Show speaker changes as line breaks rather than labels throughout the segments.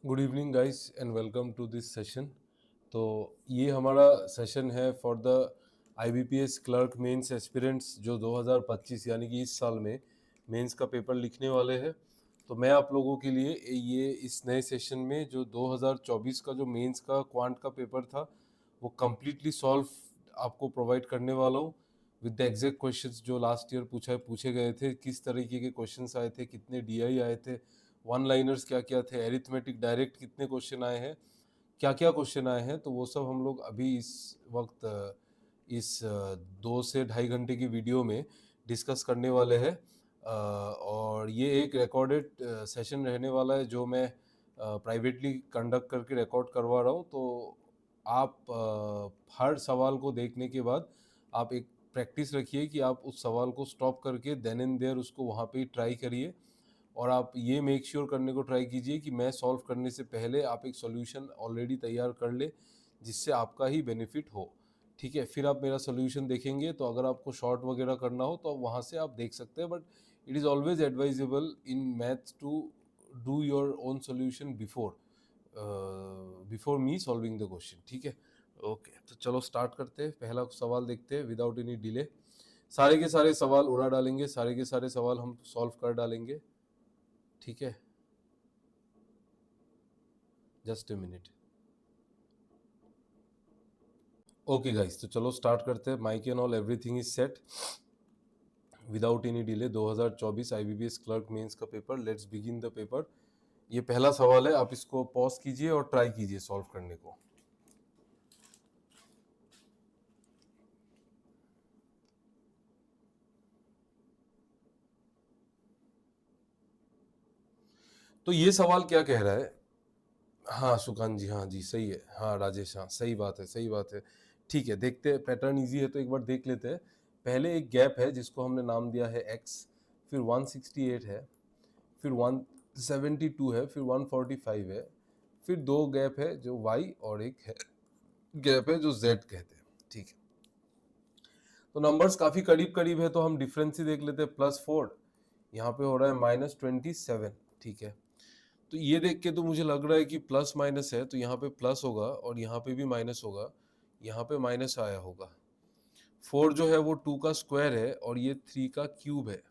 Good evening guys and welcome to this session. तो ये हमारा सेशन है for the IBPS clerk mains aspirants जो 2025 यानी कि इस साल में मेंस का पेपर लिखने वाले हैं। तो मैं आप लोगों के लिए ये इस नए सेशन में जो 2024 का जो मेंस का क्वांट का पेपर था वो कम्प्लीटली सॉल्व आपको प्रोवाइड करने वाला हूँ विद द एग्जैक्ट क्वेश्चंस जो लास्ट ईयर पूछे गए थे, किस तरीके के क्वेश्चंस आए थे, कितने डीआई आए थे, वन लाइनर्स क्या क्या थे, एरिथमेटिक डायरेक्ट कितने क्वेश्चन आए हैं, क्या क्या क्वेश्चन आए हैं। तो वो सब हम लोग अभी इस वक्त इस 2 से ढाई घंटे की वीडियो में डिस्कस करने वाले हैं। और ये एक रिकॉर्डेड सेशन रहने वाला है जो मैं प्राइवेटली कंडक्ट करके रिकॉर्ड करवा रहा हूँ। तो आप हर सवाल को देखने के बाद आप एक प्रैक्टिस रखिए कि आप उस सवाल को स्टॉप करके देन एंड देयर उसको वहाँ पे ही ट्राई करिए। और आप ये मेक श्योर करने को ट्राई कीजिए कि मैं सॉल्व करने से पहले आप एक सॉल्यूशन ऑलरेडी तैयार कर ले जिससे आपका ही बेनिफिट हो। ठीक है, फिर आप मेरा सॉल्यूशन देखेंगे तो अगर आपको शॉर्ट वगैरह करना हो तो वहाँ से आप देख सकते हैं, but it is always advisable in maths to do your own solution before me solving the question. ठीक है, ओके, तो चलो स्टार्ट करते हैं। पहला सवाल देखते हैं विदाउट एनी डिले। सारे के सारे सवाल उड़ा डालेंगे, सारे के सारे सवाल हम सॉल्व कर डालेंगे। ठीक है, just a minute. Okay guys, तो चलो स्टार्ट करते हैं। Mic and all everything is set without any delay. 2024 IBPS clerk mains का paper, let's begin the paper. ये पहला सवाल है, आप इसको पॉज कीजिए और ट्राई कीजिए सॉल्व करने को। तो ये सवाल क्या कह रहा है? हाँ सुकांत जी, हाँ जी सही है, हाँ राजेश, हाँ सही बात है, सही बात है। ठीक है, देखते हैं, पैटर्न इजी है तो एक बार देख लेते हैं। पहले एक गैप है जिसको हमने नाम दिया है x, फिर 168 है, फिर 172 है, फिर 145 है, फिर दो गैप है जो y और एक है गैप है जो z कहते हैं। ठीक है, तो नंबर्स काफी करीब करीब है तो हम डिफरेंस ही देख लेते हैं। +4 यहाँ पे हो रहा है -27। ठीक है, तो ये देख के तो मुझे लग रहा है कि प्लस माइनस है तो यहाँ पे प्लस होगा और यहाँ पे भी माइनस होगा, यहाँ पे माइनस आया होगा। 4 जो है वो 2 का स्क्वायर है और ये 3 का क्यूब है।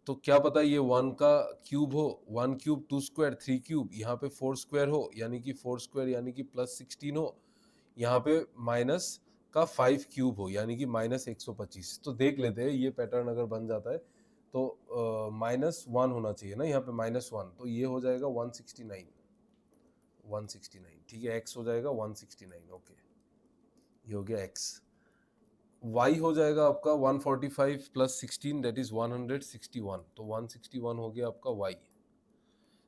तो क्या पता ये 1 का क्यूब हो, 1 क्यूब 2 स्क्वायर 3 क्यूब, यहाँ पे 4 स्क्वायर हो यानी कि 4 स्क्वायर यानी कि +16 हो, यहाँ पे माइनस का 5 क्यूब हो यानी कि -125। तो देख लेते हैं ये पैटर्न अगर बन जाता है तो -1 होना चाहिए ना यहाँ पे, -1, तो ये हो जाएगा 169। 169 ठीक है, x हो जाएगा 169। ओके, ये हो गया x। y हो जाएगा आपका 145 + 16 दैट इज 161, तो 161 हो गया आपका y।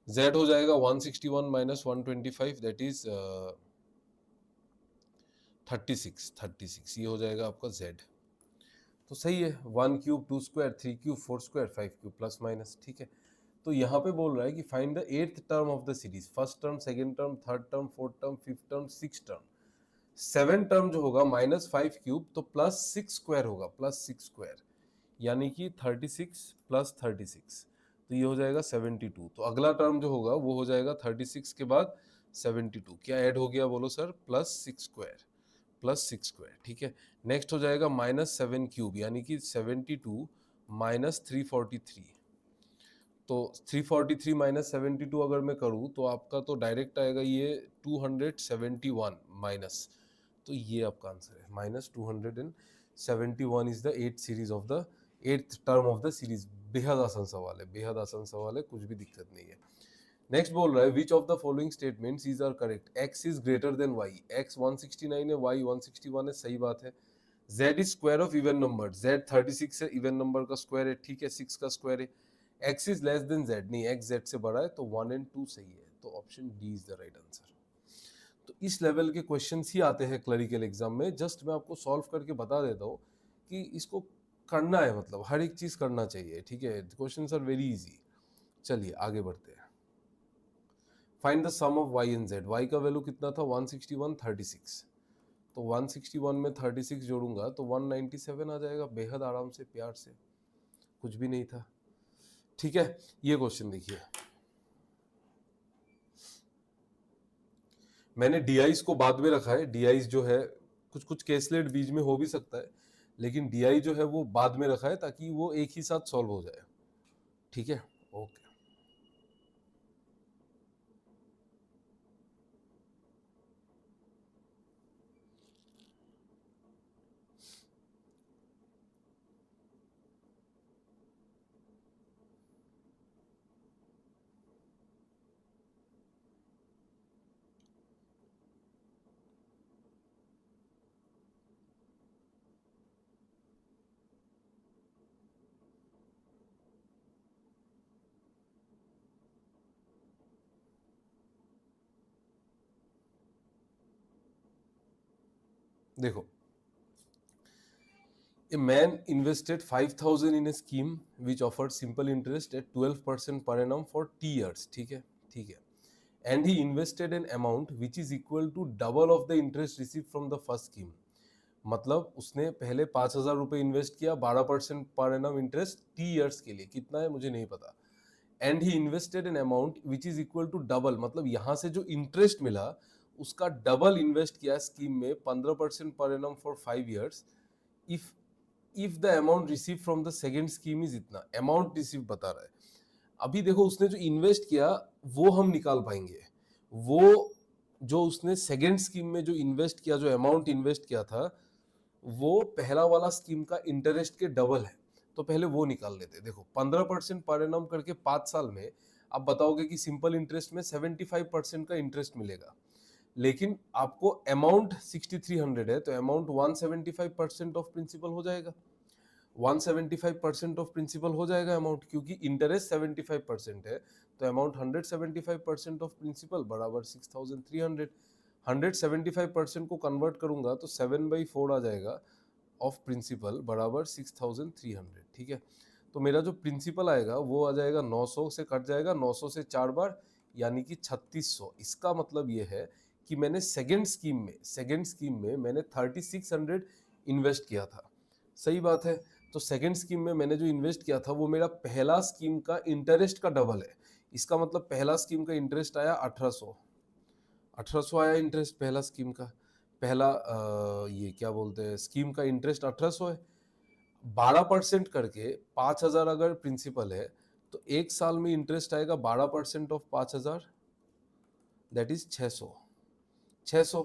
z हो जाएगा 161 - 125 दैट इज 36, ये हो जाएगा आपका z। तो सही है, 1 cube 2 square 3 cube 4 square 5 cube plus minus. ठीक है, तो यहाँ पे बोल रहा है कि find the 8th term of the series, first term, second term, third term, fourth term, fifth term, six term. 7 term जो होगा -5 क्यूब तो +6 स्क्वायर होगा, +6 स्क्वायर यानी कि 36 + 36, तो ये हो जाएगा 72। तो अगला टर्म जो होगा वो हो जाएगा 36 के बाद 72। क्या ऐड हो गया बोलो सर? +6 square, +6 square. ठीक है, नेक्स्ट हो जाएगा -7 क्यूब यानी कि 72 - 343। तो 343 - 72 अगर मैं करूँ तो आपका तो डायरेक्ट आएगा ये 271 माइनस, तो ये आपका आंसर है -271 is the 8th term of the series. बेहद आसान सवाल है, बेहद आसान सवाल है, कुछ भी दिक्कत नहीं है। नेक्स्ट बोल रहा है which of the following statements is are correct, x is greater than y। x 169 है, y 161 है, सही बात है। z is square of even number, z 36 है, इवन नंबर का स्क्वायर है, ठीक है, 6 का स्क्वायर है। x is less than z, नहीं x z से बड़ा है, तो 1 और 2 सही है, तो option D is the right answer. तो इस लेवल के क्वेश्चंस ही आते हैं क्लरिकल एग्जाम में। जस्ट मैं आपको सॉल्व करके बता देता हूँ कि इसको करना है, मतलब हर एक चीज करना चाहिए। ठीक है, क्वेश्चंस आर वेरी इजी। चलिए आगे बढ़ते हैं। Find the sum of y and z। y का वैल्यू कितना था? 161 36, तो 161 में 36 जोड़ूंगा तो 197 आ जाएगा, बेहद आराम से, प्यार से, कुछ भी नहीं था। ठीक है, ये क्वेश्चन देखिए। मैंने डीआईस को बाद में रखा है। डीआईस जो है कुछ कुछ केसलेट बीच में हो भी सकता है, लेकिन डीआई जो है वो बाद में रखा है ताकि वो एक ही साथ सॉल्व हो जाए। ठीक है, ओके। देखो, a man invested 5,000 in a scheme which offered simple interest at 12% per annum for T years. ठीक है, ठीक है। And he invested an amount which is equal to double of the interest received from the first scheme. मतलब उसने पहले 5,000 रुपए invest किया, 12% per annum interest T years के लिए, कितना है मुझे नहीं पता। And he invested an amount which is equal to double, मतलब यहां से जो इंटरेस्ट मिला उसका डबल इन्वेस्ट किया स्कीम में 15% per annum for 5 years। If if the amount receive from the second scheme is इतना, अमाउंट रिसीव बता रहा है। अभी देखो उसने जो इन्वेस्ट किया वो हम निकाल पाएंगे। वो जो उसने सेकेंड स्कीम में जो इन्वेस्ट किया, जो अमाउंट इन्वेस्ट किया था, वो पहला वाला स्कीम का इंटरेस्ट के डबल है। तो पहले वो निकाल लेते। देखो 15% पर एनम करके 5 साल में आप बताओगे कि सिंपल इंटरेस्ट में 75% का इंटरेस्ट मिलेगा, लेकिन आपको अमाउंट 6300 है, तो अमाउंट 175% ऑफ प्रिंसिपल हो जाएगा। 175% ऑफ प्रिंसिपल हो जाएगा अमाउंट, क्योंकि इंटरेस्ट 75% है, तो अमाउंट 175% ऑफ प्रिंसिपल बराबर 6300। 175% को कन्वर्ट करूंगा तो 7/4 आ जाएगा ऑफ प्रिंसिपल बराबर 6300। ठीक है, तो मेरा जो प्रिंसिपल आएगा वो आ जाएगा 900 से कट जाएगा, 900 से 4 बार यानी कि 3600। इसका मतलब ये है कि मैंने सेकेंड स्कीम में मैंने 3600 इन्वेस्ट किया था। सही बात है। तो सेकेंड स्कीम में मैंने जो इन्वेस्ट किया था वो मेरा पहला स्कीम का इंटरेस्ट का डबल है। इसका मतलब पहला स्कीम का इंटरेस्ट आया 1800। 1800 आया इंटरेस्ट पहला स्कीम का। पहला ये क्या बोलते हैं, स्कीम का इंटरेस्ट 1800 है। 12% करके 5,000 अगर प्रिंसिपल है तो एक साल में इंटरेस्ट आएगा 12% ऑफ 5,000, दैट इज 600। 600,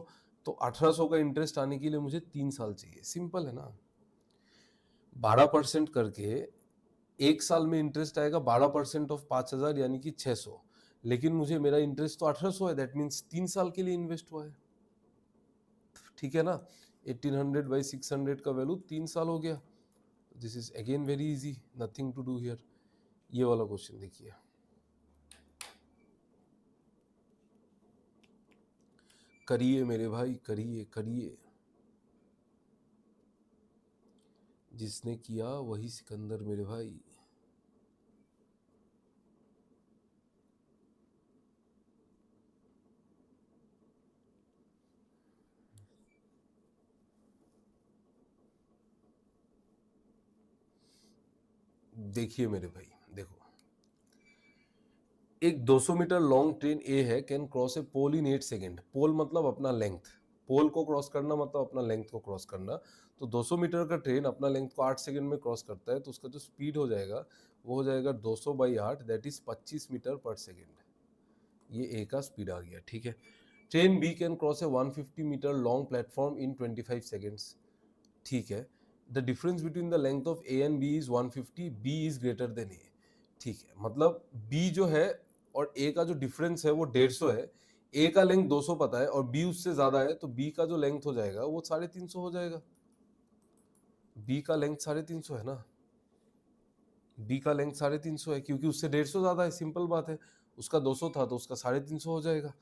तो 1800 का इंटरेस्ट आने के लिए मुझे 3 साल चाहिए। सिंपल है ना। 12% करके एक साल में इंटरेस्ट आएगा 12% ऑफ 5,000 यानी कि 600, लेकिन मुझे मेरा इंटरेस्ट तो 1800 है, दैट मीन्स 3 साल के लिए इन्वेस्ट हुआ है। ठीक है ना। 1800/600 का वैल्यू 3 साल हो गया। This is again very easy, nothing to do here. ये वाला क्वेश्चन देखिए, करिए मेरे भाई, करिए करिए। जिसने किया वही सिकंदर मेरे भाई। देखिए मेरे भाई, देखो एक 200 मीटर लॉन्ग ट्रेन ए है, can cross a pole in 8 second. Pole मतलब अपना लेंथ, पोल को क्रॉस करना मतलब अपना लेंथ को क्रॉस करना। तो 200 मीटर का ट्रेन अपना लेंथ को 8 सेकेंड में क्रॉस करता है, तो उसका जो स्पीड हो जाएगा वो हो जाएगा 200/8, that is 25 metre per second. ये ए का स्पीड आ गया। ठीक है। Train B can cross a 150 metre long platform in 25 seconds. ठीक है। The difference between the length of A and B is 150, B is greater than A. ठीक है, मतलब बी जो है और ए का जो डिफरेंस है वो 150 है। ए का लेंथ 200 पता है और बी उससे ज्यादा है, तो बी का जो लेंथ हो जाएगा वो 350 हो जाएगा। बी का लेंथ 350 है ना। बी का लेंथ 350 है क्योंकि उससे 150 ज्यादा है, सिंपल बात है। उसका 200 था तो उसका 350 हो जाएगा।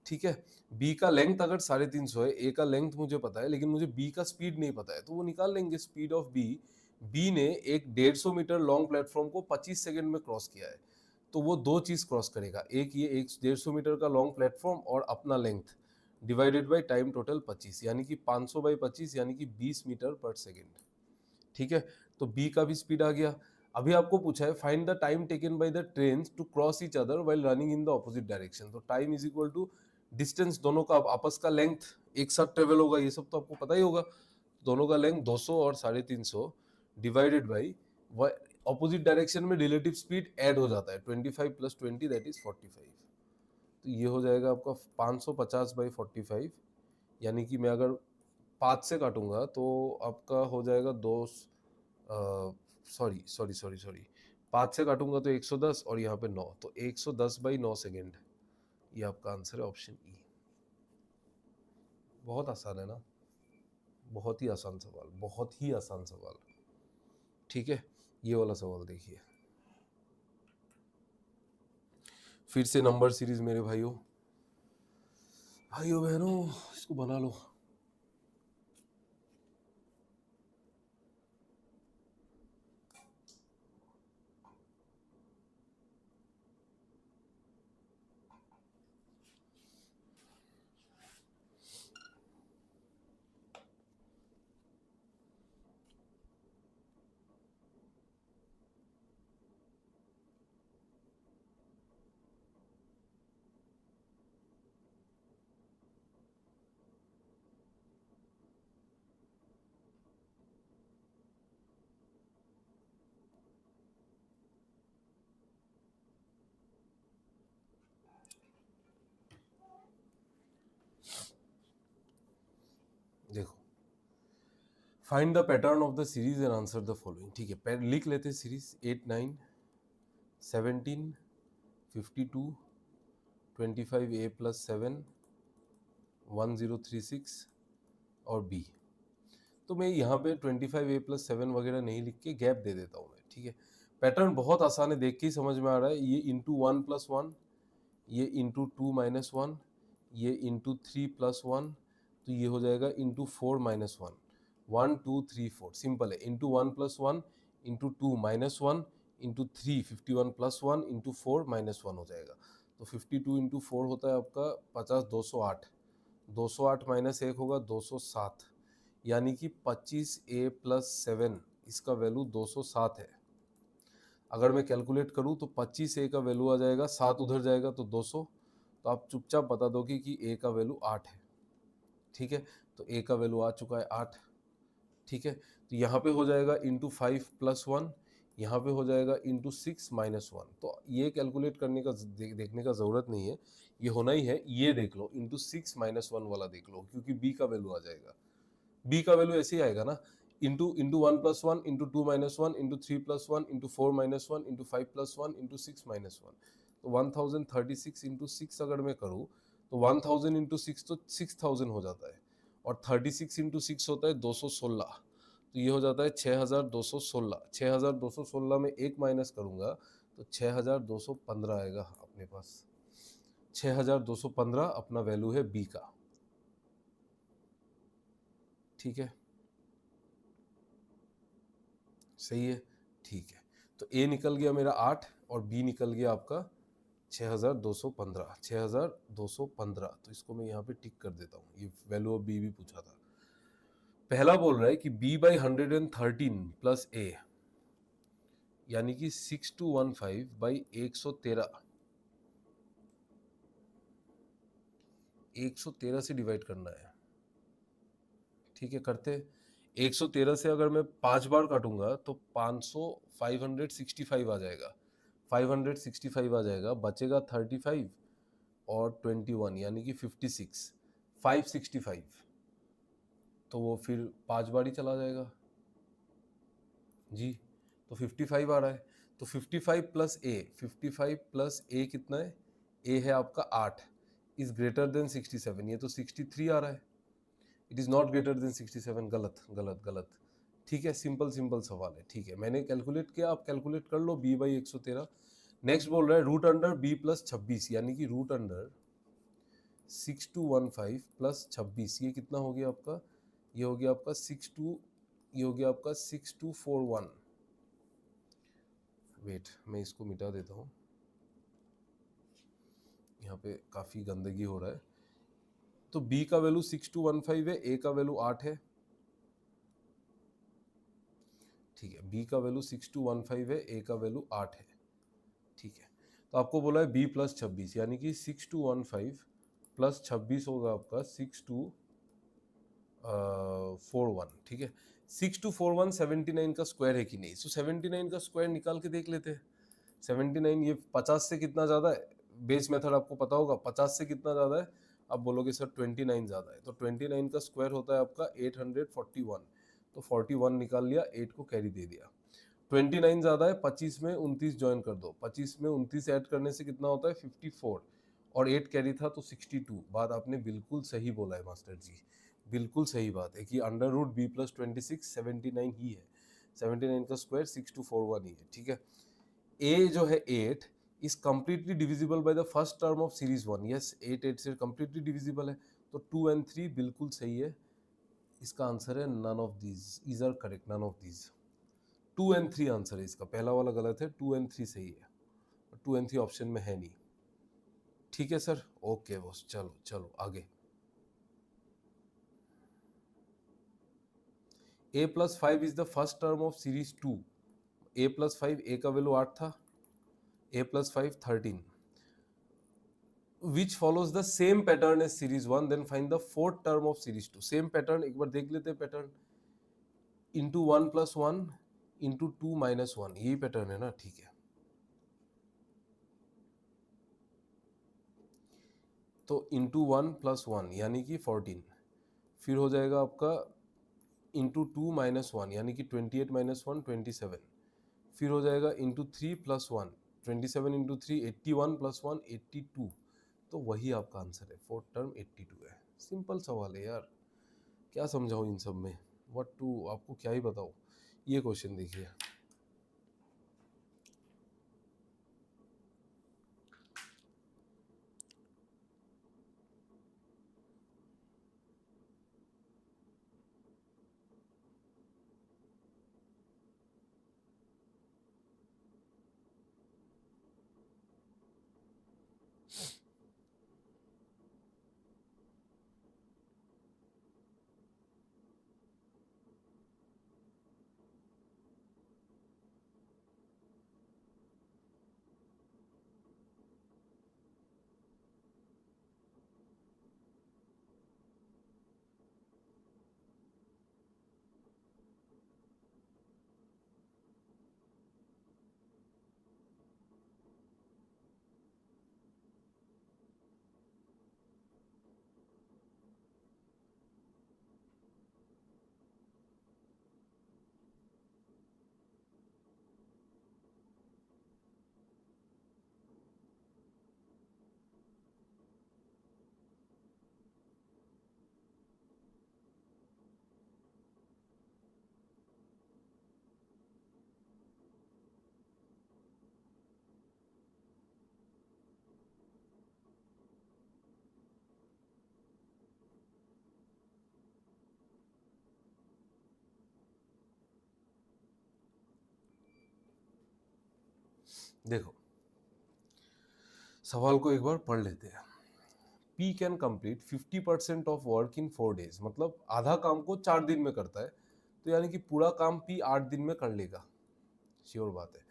ठीक है। बी का लेंथ अगर 350 है, ए का लेंथ मुझे पता है लेकिन मुझे बी का स्पीड नहीं पता है, तो वो निकाल लेंगे स्पीड ऑफ बी। बी ने एक 150 मीटर लॉन्ग प्लेटफॉर्म को 25 सेकंड में क्रॉस किया है, तो वो दो चीज क्रॉस करेगा, एक ये एक 150 मीटर का लॉन्ग प्लेटफॉर्म और अपना length divided by time total 25, यानी कि 500/25 यानी कि 20 मीटर पर सेकेंड। ठीक है। तो बी का भी स्पीड आ गया। अभी आपको पूछा है find the time taken by the train to cross each other while running in the opposite direction. तो time is equal to distance दोनों का आपस का लेंथ एक साथ ट्रेवल होगा, ये सब तो आपको पता ही होगा। दोनों का लेंथ 200 और 350 डिवाइडेड बाई ऑपोजिट डायरेक्शन में रिलेटिव स्पीड ऐड हो जाता है, 25 प्लस 20 दैट इज 45। तो ये हो जाएगा आपका 550 बाई 45, यानी कि मैं अगर 5 से काटूंगा तो आपका हो जाएगा सॉरी सॉरी सॉरी सॉरी 5 से काटूंगा तो 110 और यहाँ पे 9, तो 110 बाई 9 सेकेंड। ये आपका आंसर है ऑप्शन ई। बहुत आसान है ना, बहुत ही आसान सवाल, बहुत ही आसान सवाल। ठीक है, ये वाला सवाल देखिए, फिर से नंबर सीरीज मेरे भाइयों भाइयों बहनों, इसको बना लो। देखो, find the pattern of the series and answer the following. ठीक है, लिख लेते सीरीज 8 9 17 52 25 a प्लस 7 1036 और b। तो मैं यहाँ पे 25 a प्लस 7 वगैरह नहीं लिख के गैप दे देता हूँ मैं। ठीक है, पैटर्न बहुत आसान है, देख के ही समझ में आ रहा है। ये इंटू 1 प्लस 1, ये इंटू 2 माइनस 1, ये इंटू 3 प्लस 1, तो ये हो जाएगा इंटू 4 माइनस 1, 1 2 3 4, सिंपल है। Into 1 plus 1 into 2 minus 1 into 3 51 plus 1 into 4 minus 1 हो जाएगा। तो 52 इंटू 4 होता है आपका 50, 208, 208 माइनस 1 होगा 207, यानी कि 25a प्लस 7 इसका वैल्यू 207 है। अगर मैं कैलकुलेट करूं तो 25a का वैल्यू आ जाएगा, 7 उधर जाएगा तो 200, तो आप चुपचाप बता दोगे कि a का वैल्यू 8 है। ठीक है, तो a का वैल्यू आ चुका है 8। ठीक है, तो यहाँ पे हो जाएगा इंटू 5 प्लस 1, यहाँ पे हो जाएगा इंटू 6 माइनस 1। तो ये कैलकुलेट करने का देखने का ज़रूरत नहीं है, ये होना ही है। ये देख लो, इंटू 6 माइनस 1 वाला देख लो, क्योंकि b का वैल्यू आ जाएगा। b का वैल्यू ऐसे ही आएगा ना, into into 1 plus 1 into 2 minus 1 into 3 plus 1 into 4 minus 1 into 5 plus 1 into 6 minus 1। तो 1036 इंटू 6 अगर मैं करूँ तो 1000 इंटू 6 तो 6000 हो जाता है, और 36 इंटू 6 होता है 216, तो ये हो जाता है 6216। 6216 में एक माइनस करूंगा तो 6215 आएगा अपने पास। 6215 अपना वैल्यू है बी का। ठीक है, सही है। ठीक है, तो ए निकल गया मेरा 8 और बी निकल गया आपका 6215। 6215, तो इसको मैं यहाँ पे टिक कर देता हूँ, ये वैल्यू ऑफ बी भी पूछा था। पहला बोल रहा है कि b बाई 113 प्लस ए, यानी कि 6215 बाई 113, 113 से डिवाइड करना है। ठीक है, करते। 113 से अगर मैं 5 बार काटूंगा तो 500 565 आ जाएगा, 565 आ जाएगा, बचेगा 35 और 21 यानी कि 56, 565, तो वो फिर 5 बार ही चला जाएगा जी। तो 55 आ रहा है, तो 55 प्लस ए, 55 प्लस ए कितना है, ए है आपका 8, इज ग्रेटर देन 67, ये तो 63 आ रहा है। It is not greater than 67, गलत गलत गलत। ठीक है, सिंपल सिंपल सवाल है। ठीक है, मैंने कैलकुलेट किया, आप कैलकुलेट कर लो b बाई 113। नेक्स्ट बोल रहा है रूट अंडर b प्लस 26, यानी कि रूट अंडर 6215 प्लस 26, ये कितना हो गया आपका, ये हो गया आपका 62, ये हो गया आपका 6241। वेट, मैं इसको मिटा देता हूँ, यहाँ पे काफ़ी गंदगी हो रहा है। तो b का वैल्यू 6215 है, a का वैल्यू 8 है। ठीक है, b का वैल्यू 6215 है, a का वैल्यू 8 है। ठीक है, तो आपको बोला है b प्लस 26, यानी कि 6215 प्लस 26 होगा आपका 6241, ठीक है। 6241 79 का स्क्वायर है कि नहीं, सो 79 का स्क्वायर निकाल के देख लेते हैं। 79 ये 50 से कितना ज्यादा है, बेस मेथड आपको पता होगा, 50 से कितना ज्यादा है, आप बोलोगे सर 29 ज्यादा है, तो 29 का स्क्वायर होता है आपका 841, तो 41 निकाल लिया, 8 को कैरी दे दिया। 29 ज्यादा है, 25 में 29 ज्वाइन कर दो, 25 में 29 ऐड करने से कितना होता है 54, और 8 कैरी था तो 62। बात आपने बिल्कुल सही बोला है मास्टर जी, बिल्कुल सही बात है कि अंडर रूट बी प्लस 26 79 ही है, 79 का स्क्वायर 6241 ही है, ठीक है। ए जो है 8 is completely divisible by the first term of series 1, yes 8 से कंप्लीटली डिविजिबल है, तो 2 एंड 3 बिल्कुल सही है। इसका आंसर है none of these, is are correct, none of these. 2 and 3 answer है इसका, पहला वाला गलत है, 2 एंड 3 सही है, 2 एंड 3 ऑप्शन में है नहीं। ठीक है सर, ओके बॉस, चलो चलो आगे। a plus 5 is the first term of series 2, a plus 5, a का वैल्यू 8 था, a plus 5 13, which follows the same pattern as series 1, then find the fourth term of series 2। Same pattern एक बार देख लेते हैं, pattern into 1 plus 1 into 2 minus 1, यही pattern है ना, ठीक है। तो इंटू 1 प्लस 1 यानी कि 14, फिर हो जाएगा आपका इंटू 2 माइनस 1 यानी कि 28 माइनस 1 27, फिर हो जाएगा इंटू 3 प्लस 1 27 इंटू 3 81 प्लस 1 82, तो वही आपका आंसर है, फोर्थ टर्म 82 है। सिंपल सवाल है यार, क्या समझाऊं इन सब में, व्हाट टू आपको क्या ही बताऊं। ये क्वेश्चन देखिए, देखो सवाल को एक बार पढ़ लेते हैं। P can complete 50% of work in 4 days, मतलब आधा काम को 4 दिन में करता है, तो यानी कि पूरा काम P 8 दिन में कर लेगा, श्योर बात है।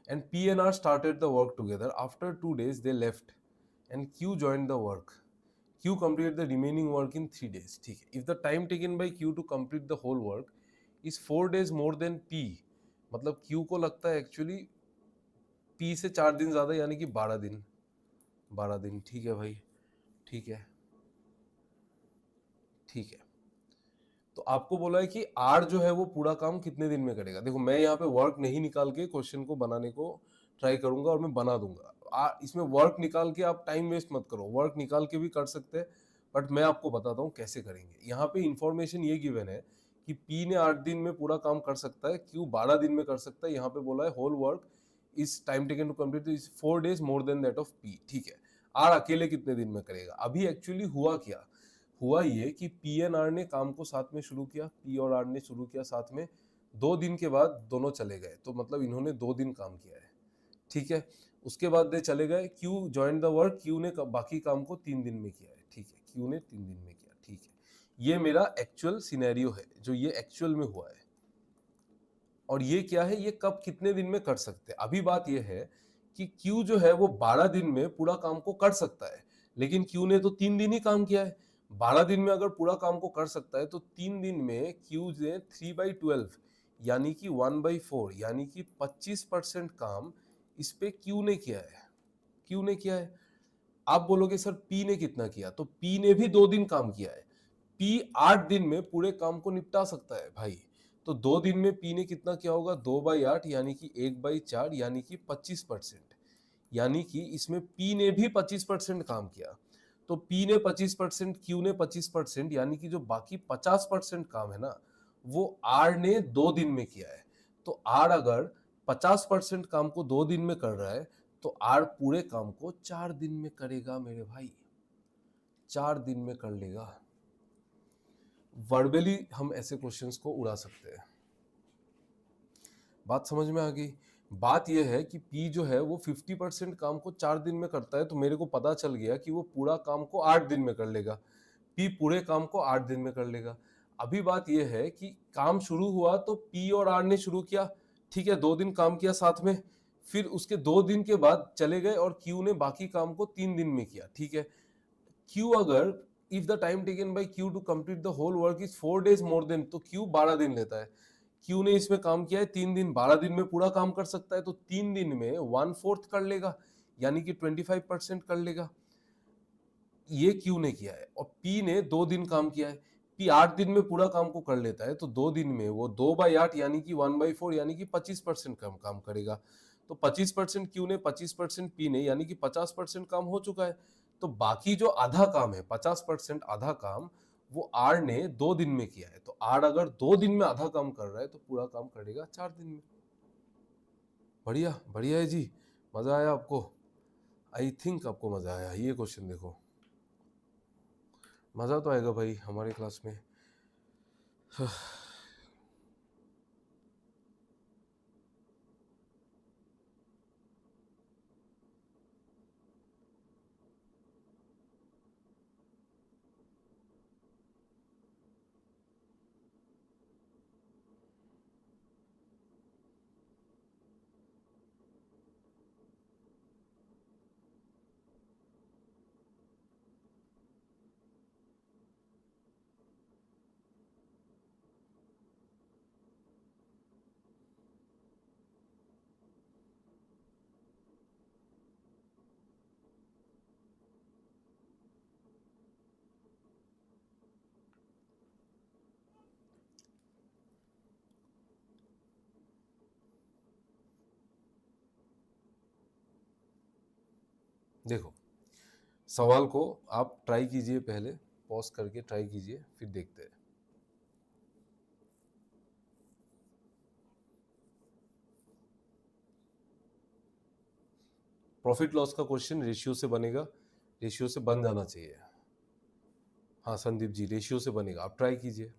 And P and R started the work together, after 2 days they left and Q joined the work, Q completed the remaining work in 3 days, ठीक है। if the time taken by Q to complete the whole work is 4 days more than P, मतलब Q को लगता है actually P से 4 दिन ज्यादा, यानी कि 12 दिन, 12 दिन, ठीक है भाई, ठीक है, ठीक है। तो आपको बोला है कि आर जो है वो पूरा काम कितने दिन में करेगा। देखो मैं यहाँ पे वर्क नहीं निकाल के क्वेश्चन को बनाने को ट्राई करूंगा और मैं बना दूंगा। इसमें वर्क निकाल के आप टाइम वेस्ट मत करो, वर्क निकाल के भी कर सकते हैं, बट मैं आपको बताता हूँ कैसे करेंगे। यहाँ पे इंफॉर्मेशन ये गिवन है कि पी ने 8 दिन में पूरा काम कर सकता है, क्यू 12 दिन में कर सकता है। यहाँ पे बोला है whole work is time taken to complete is 4 days more than that of P, ठीक है। आर अकेले कितने दिन में करेगा। अभी एक्चुअली हुआ क्या, हुआ ये कि पी एन आर ने काम को साथ में शुरू किया, पी और आर ने शुरू किया साथ में, 2 दिन के बाद दोनों चले गए, तो मतलब इन्होंने 2 दिन काम किया है, ठीक है। उसके बाद दे चले गए, Q join the work, Q ने बाकी काम को 3 दिन में किया है, ठीक है, क्यू ने 3 दिन में किया, ठीक है। ये मेरा एक्चुअल सिनेरियो है जो ये एक्चुअल में हुआ है। और ये क्या है, ये कब कितने दिन में कर सकते हैं। अभी बात ये है कि क्यू जो है वो 12 दिन में पूरा काम को कर सकता है, लेकिन क्यू ने तो 3 दिन ही काम किया है। 12 दिन में अगर पूरा काम को कर सकता है तो 3 दिन में क्यू ने 3/12 यानी कि 1/4 यानी कि 25% काम इस पे क्यू ने किया है। क्यू ने किया है। आप बोलोगे सर पी ने कितना किया, तो पी ने भी 2 दिन काम किया है। पी 8 दिन में पूरे काम को निपटा सकता है भाई। तो 2 दिन में पी ने कितना किया होगा, 2/8 यानी कि 1/4 यानी कि 25%। यानी कि इसमें पी ने भी 25% काम किया। तो पी ने 25%, क्यू ने 25%, यानी कि जो बाकी 50% काम है ना, वो आर ने 2 दिन में किया है। तो आर अगर 50% काम को 2 दिन में कर रहा है तो आर पूरे काम को 4 दिन में करेगा मेरे भाई, 4 दिन में कर लेगा। वर्बली हम ऐसे क्वेश्चंस को उड़ा सकते हैं। बात समझ में आ गई। बात यह है कि P जो है वो 50% काम को 4 दिन में करता है, तो मेरे को पता चल गया कि वो पूरा काम को 8 दिन में कर लेगा। P पूरे काम को 8 दिन में कर लेगा। अभी बात यह है कि काम शुरू हुआ तो P और R ने शुरू किया, ठीक है, 2 दिन काम किया साथ में, फिर उसके 2 दिन के बाद चले गए और Q ने बाकी काम को 3 दिन में किया, ठीक है। Q अगर if the time taken by Q to complete the whole work is 4 days more than, तो Q 12 दिन लेता है। Q ने इसमें काम किया है 3 दिन, 12 दिन में पूरा काम कर सकता है, तो 3 दिन में 1/4 कर लेगा, यानी कि 25% कर लेगा। ये Q ने किया है। और P ने 2 दिन काम किया है। P 8 दिन में पूरा काम को कर लेता है, तो 2 दिन में वो 2/8 यानी कि 1/4 यानी कि 25% काम करेगा। तो 25% Q ने, 25% P ने, यानी कि 50% काम हो चुका है। तो बाकी जो आधा काम है, 50% आधा काम, वो R ने 2 दिन में किया है। तो R अगर 2 दिन में आधा काम कर रहा है तो पूरा काम करेगा 4 दिन में। बढ़िया, बढ़िया है जी। मजा आया आपको? आई थिंक आपको मजा आया। ये क्वेश्चन देखो, मजा तो आएगा भाई हमारे क्लास में। देखो, सवाल को आप ट्राई कीजिए, पहले पॉज करके ट्राई कीजिए, फिर देखते हैं। प्रॉफिट लॉस का क्वेश्चन रेशियो से बनेगा, रेशियो से बन जाना चाहिए। हाँ संदीप जी, रेशियो से बनेगा, आप ट्राई कीजिए।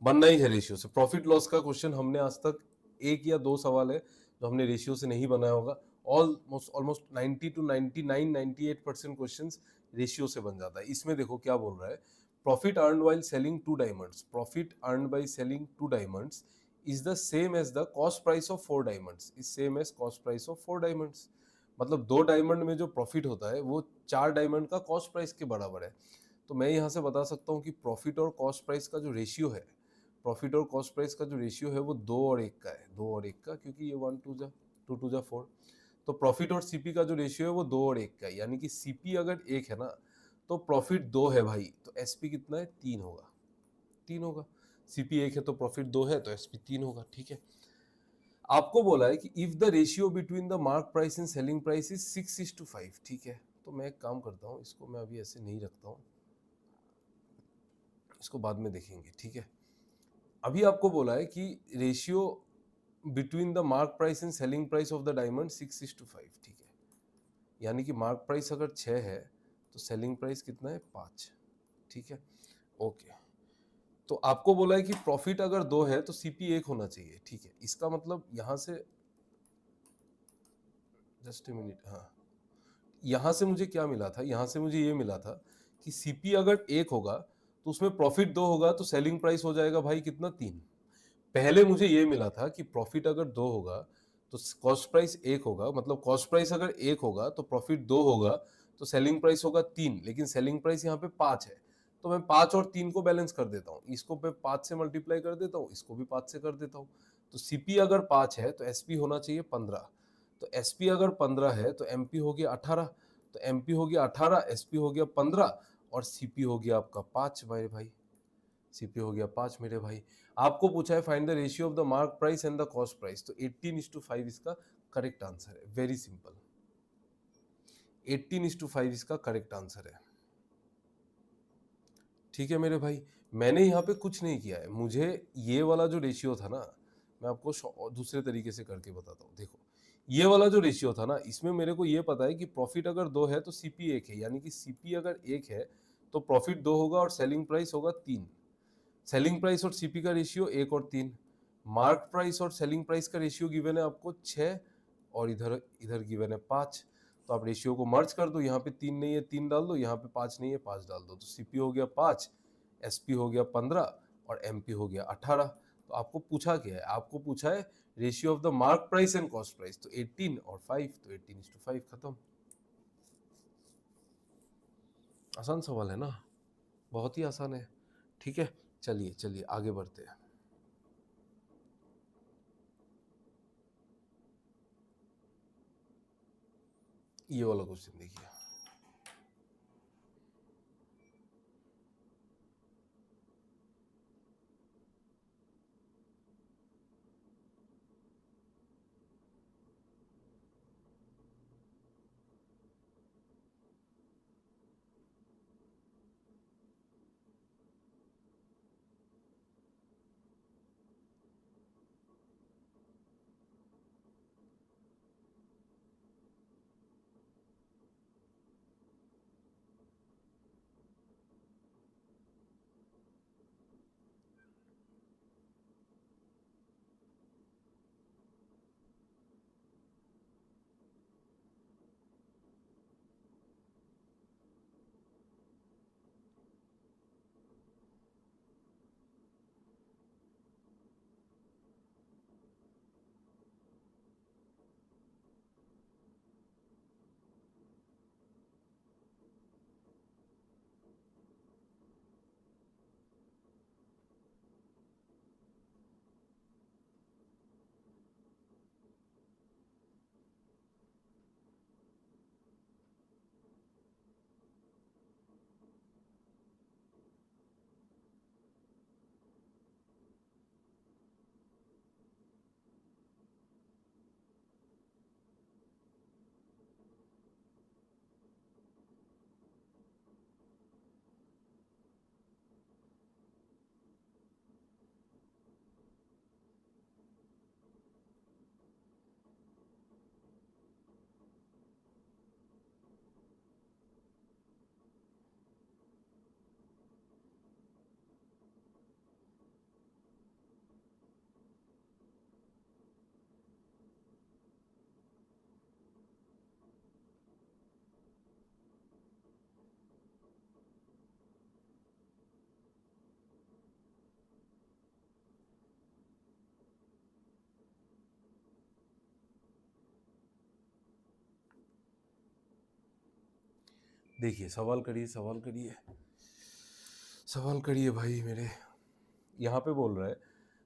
बनना ही है रेशियो से। प्रॉफिट लॉस का क्वेश्चन हमने आज तक 1 या 2 सवाल है जो हमने रेशियो से नहीं बनाया होगा। ऑलमोस्ट 90 to 99 98% क्वेश्चंस रेशियो से बन जाता है। इसमें देखो क्या बोल रहा है, profit earned while selling 2 diamonds, profit earned by selling 2 diamonds is the same as the cost price of 4 diamonds, is same as cost price of 4 diamonds. मतलब 2 डायमंड में जो प्रॉफिट होता है वो 4 डायमंड का कॉस्ट प्राइस के बराबर है। तो मैं यहाँ से बता सकता हूँ कि प्रॉफिट और कॉस्ट प्राइस का जो रेशियो है, प्रॉफिट और कॉस्ट प्राइस का जो रेशियो है वो 2 और 1 का है, 2 और 1 का, क्योंकि ये 1 2 जा 2 2 जा 4। तो प्रॉफिट और सीपी का जो रेशियो है वो 2 और 1 का है, यानी कि सीपी अगर 1 है ना तो प्रॉफिट 2 है भाई, तो एसपी कितना है, 3 होगा, 3 होगा। सीपी 1 है तो प्रॉफिट 2 है तो एसपी 3 होगा, ठीक है। आपको बोला है कि if the ratio between the mark price and selling price is 6:5, ठीक है। तो मैं एक काम करता हूँ, इसको मैं अभी ऐसे नहीं रखता हूँ, इसको बाद में देखेंगे, ठीक है। अभी आपको बोला है कि ratio between the mark price and selling price of the diamond 6:5, ठीक है। यानी कि मार्क प्राइस अगर 6 है तो सेलिंग प्राइस कितना है, 5, ठीक है, ओके। तो आपको बोला है कि प्रॉफिट अगर 2 है तो सीपी 1 होना चाहिए, ठीक है। इसका मतलब यहां से, जस्ट ए मिनट, हाँ, यहां से मुझे क्या मिला था, यहां से मुझे ये मिला था कि सीपी अगर 1 होगा तो उसमें प्रॉफिट 2 होगा तो सेलिंग प्राइस हो जाएगा भाई कितना, 3। पहले मुझे ये मिला था कि प्रॉफिट अगर 2 होगा तो कॉस्ट प्राइस 1 होगा, मतलब कॉस्ट प्राइस अगर 1 होगा तो प्रॉफिट 2 होगा, तो तो सेलिंग प्राइस होगा 3, लेकिन सेलिंग प्राइस यहाँ पे 5 है, तो मैं 5 और 3 को बैलेंस कर देता हूँ, इसको मैं 5 से मल्टीप्लाई कर देता हूँ, इसको भी 5 से कर देता हूँ। तो सीपी अगर 5 है तो एसपी होना चाहिए 15, तो एसपी अगर 15 है तो एमपी हो गया 18, तो एमपी हो गया 18, एसपी हो गया 15 और सीपी हो गया आपका 5 मेरे भाई, सीपी हो गया 5 मेरे भाई। आपको पूछा है find the ratio of the mark price and the cost price, तो 18:5 इसका करेक्ट आंसर है, वेरी सिंपल, 18:5 इसका करेक्ट आंसर है। ठीक है मेरे भाई, मैंने यहाँ पे कुछ नहीं किया है, मुझे ये वाला जो रेशियो था ना, मैं आपको दूसरे तरीके से करके बताता हूँ। देखो ये वाला जो रेशियो था ना, इसमें मेरे को ये पता है कि प्रॉफिट अगर 2 है तो सीपी 1 है, यानी कि सीपी अगर 1 है तो प्रॉफिट 2 होगा और सेलिंग प्राइस होगा 3। सेलिंग प्राइस और सीपी का रेशियो 1 और 3, मार्क प्राइस और सेलिंग प्राइस का रेशियो गिवन है आपको 6 और इधर इधर गिवन है 5। तो आप रेशियो को मर्ज कर दो, यहाँ पे 3 नहीं है 3 डाल दो, यहाँ पे 5 नहीं है 5 डाल दो, तो सीपी हो गया 5, एसपी हो गया 15 और एमपी हो गया 18। तो आपको पूछा क्या है, आपको पूछा है ratio of the mark price and cost price, तो 18 और 5, तो 18:5 खत्म। आसान सवाल है ना, बहुत ही आसान है। ठीक है, चलिए चलिए आगे बढ़ते हैं। ये वाला क्वेश्चन देखिए, देखिए सवाल करिए सवाल करिए सवाल करिए भाई मेरे। यहाँ पे बोल रहा है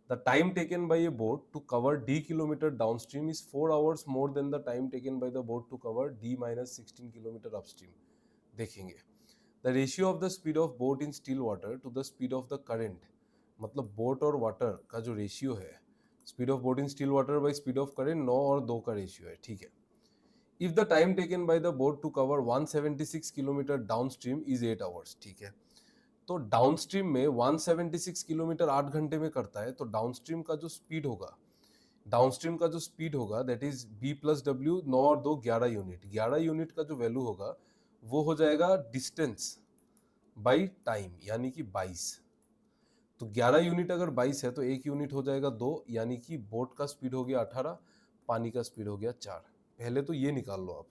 the time taken by a boat to cover d kilometre downstream is 4 hours more than the time taken by the boat to cover d-16 kilometre upstream. देखेंगे the ratio of the speed of boat in still water to the speed of the current, मतलब boat और water का जो ratio है, speed of boat in still water by speed of current 9 और 2 का ratio है। ठीक है, if the time taken by the boat to cover 176 kilometre downstream is 8 hours. ठीक है, तो डाउनस्ट्रीम में 176 किलोमीटर 8 घंटे में करता है, तो डाउनस्ट्रीम का जो स्पीड होगा, डाउनस्ट्रीम का जो स्पीड होगा that is B plus W, 9 और 2 11 यूनिट, 11 यूनिट का जो वैल्यू होगा वो हो जाएगा डिस्टेंस बाई टाइम, यानी कि 22। तो 11 यूनिट अगर 22 है तो एक यूनिट हो जाएगा 2, यानी कि बोट का स्पीड हो गया 18, पानी का स्पीड हो गया 4। पहले तो ये निकाल लो आप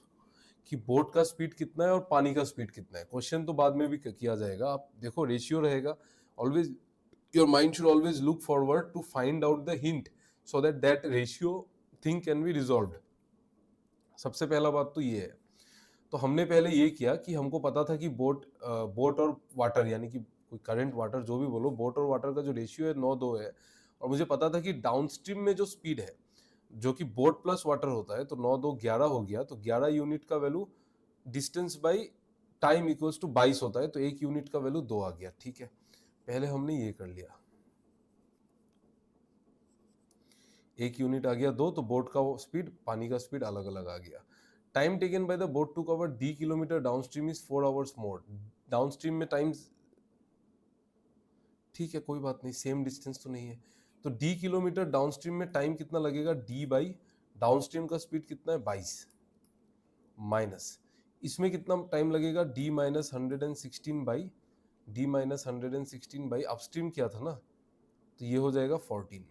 कि बोट का स्पीड कितना है और पानी का स्पीड कितना है, क्वेश्चन तो बाद में भी किया जाएगा। आप देखो रेशियो रहेगा, always your mind should always look forward to find out the hint so that that ratio thing can be resolved. सबसे पहला बात तो ये है। तो हमने पहले ये किया कि हमको पता था कि बोट और वाटर यानी कि कोई करंट वाटर जो भी बोलो, बोट और वाटर का जो रेशियो है 9:2 है, और मुझे पता था कि डाउनस्ट्रीम में जो स्पीड है जो कि बोट प्लस वाटर होता है, तो 9:2 11 हो गया, तो 11 यूनिट का value distance by time equals to 22 होता है, तो 1 यूनिट का वैल्यू 2 आ गया। ठीक है, पहले हमने ये कर लिया, 1 यूनिट आ गया 2, तो बोट का स्पीड पानी का स्पीड अलग अलग आ गया। Time taken by the boat to cover D kilometre downstream is 4 hours more. Downstream में टाइम, ठीक है कोई बात नहीं, सेम डिस्टेंस तो नहीं है, तो डी किलोमीटर डाउनस्ट्रीम में टाइम कितना लगेगा, डी बाई डाउनस्ट्रीम का स्पीड कितना है 22 माइनस इसमें कितना टाइम लगेगा, डी माइनस 116 बाई अपस्ट्रीम किया था ना, तो ये हो जाएगा 14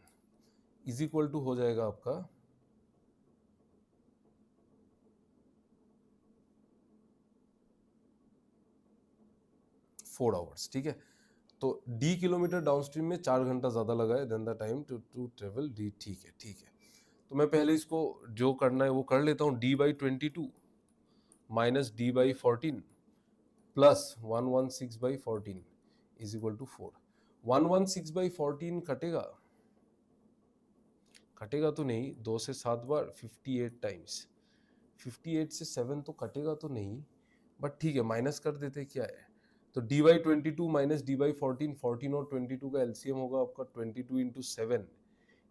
इज इक्वल टू हो जाएगा आपका 4 आवर्स। ठीक है, तो डी किलोमीटर डाउनस्ट्रीम में 4 घंटा ज्यादा लगा है then the time to travel D. ठीक है, ठीक है, तो मैं पहले इसको जो करना है वो कर लेता हूँ, D by 22 minus D by 14 plus 116 by 14 is equal to 4। 116 by 14 कटेगा, कटेगा तो नहीं, 2 से 7 बार 58 टाइम्स, 58 से 7 तो कटेगा तो नहीं, बट ठीक है माइनस कर देते, क्या है, तो D by 22 minus D by 14, 14 और 22 का एलसीएम होगा आपका 22 इंटू 7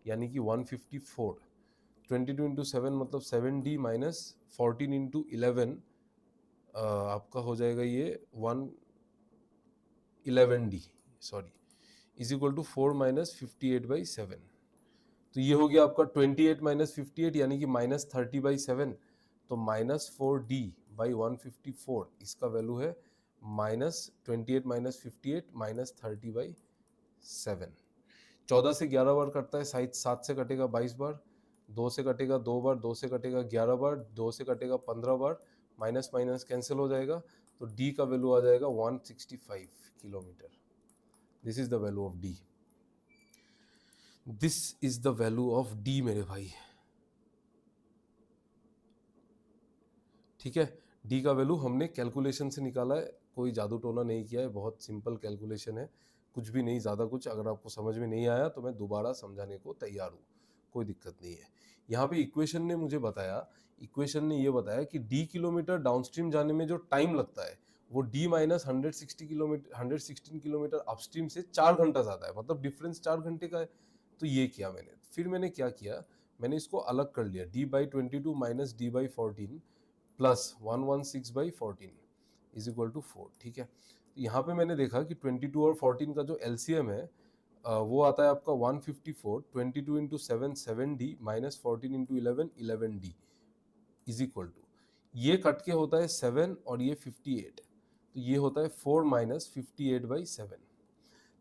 यानी कि 154। 22 इंटू 7 मतलब 7D माइनस 14 इंटू 11 आपका हो जाएगा ये 111D, sorry, is equal to 4 minus 58/7। तो ये हो गया आपका 28 माइनस 58 यानी कि माइनस 30/7, तो -4D/154 इसका वैल्यू है -28 माइनस 58 माइनस 30/7। 14 से 11 बार कटता है, 7 से कटेगा 22 बार, 2 से कटेगा 2 बार, 2 से कटेगा 11 बार, 2 से कटेगा 15 बार, माइनस माइनस कैंसिल हो जाएगा, तो डी का वैल्यू आ जाएगा 165 kilometre. This is the value of D, this is the value of D मेरे भाई। ठीक है, डी का वैल्यू हमने कैलकुलेशन से निकाला है, कोई जादू टोना नहीं किया है, बहुत सिंपल कैलकुलेशन है, कुछ भी नहीं, ज़्यादा कुछ। अगर आपको समझ में नहीं आया तो मैं दोबारा समझाने को तैयार हूँ, कोई दिक्कत नहीं है। यहाँ पे इक्वेशन ने मुझे बताया, इक्वेशन ने ये बताया कि डी किलोमीटर डाउनस्ट्रीम जाने में जो टाइम लगता है वो डी माइनस 116 किलोमीटर अपस्ट्रीम से 4 घंटा ज़्यादा है, मतलब डिफरेंस 4 घंटे का है। तो ये किया मैंने, फिर मैंने क्या किया, मैंने इसको अलग कर लिया, D by 22 minus D by 14 plus 116/14 is equal to 4। ठीक है, यहाँ पे मैंने देखा कि 22 और 14 का जो एलसीएम है वो आता है आपका 154, 22 into 7 7D minus 14 into 11 11D is equal to, ये कट के होता है 7 और ये 58, तो ये होता है 4 माइनस 58/7।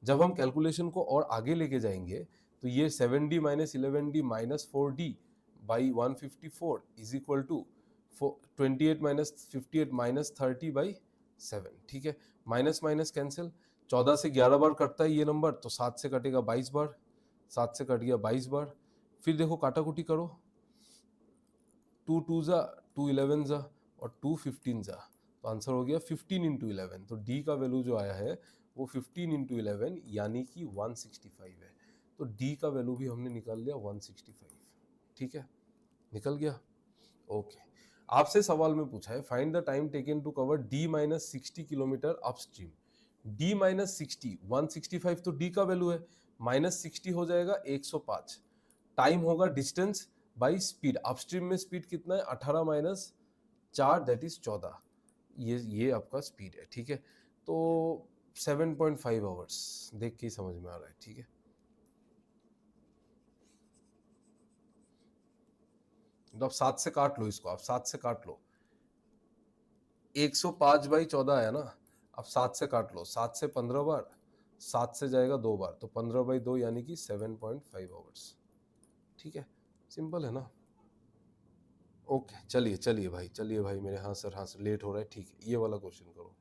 जब हम कैलकुलेशन को और आगे लेके जाएंगे तो ये 7D minus 11D minus 4D by 154 is equal to 28 minus 58 minus 30/7। ठीक है, माइनस माइनस कैंसिल, 14 से 11 बार कटता है ये नंबर, तो 7 से कटेगा 22 बार, 7 से कट गया 22 बार, फिर देखो काटाकुटी करो, 2 2 जा 2 11 जा और 2 15 जा, तो आंसर हो गया 15 इंटू 11। तो डी का वैल्यू जो आया है वो 15 इंटू 11 यानी कि 165 है, तो डी का वैल्यू भी हमने निकाल लिया 165। ठीक है, निकल गया। ओके, आपसे सवाल में पूछा है find the time taken to cover D minus 60 kilometre upstream. D minus 60, 165 तो डी का वैल्यू है, माइनस 60 हो जाएगा 105, टाइम होगा डिस्टेंस बाई स्पीड, अपस्ट्रीम में स्पीड कितना है 18 माइनस 4 दैट इज 14, ये आपका स्पीड है। ठीक है, तो 7.5 आवर्स देख के ही समझ में आ रहा है। ठीक है, तो आप 7 से काट लो इसको, आप 7 से काट लो, 105/14 आया ना, अब 7 से काट लो, 7 से 15 बार, 7 से जाएगा 2 बार, तो 15/2 यानी कि 7.5 आवर्स। ठीक है, सिंपल है ना। ओके, चलिए चलिए भाई, चलिए भाई मेरे, हाँ सर, हाँ सर, लेट हो रहा है। ठीक है, ये वाला क्वेश्चन करो।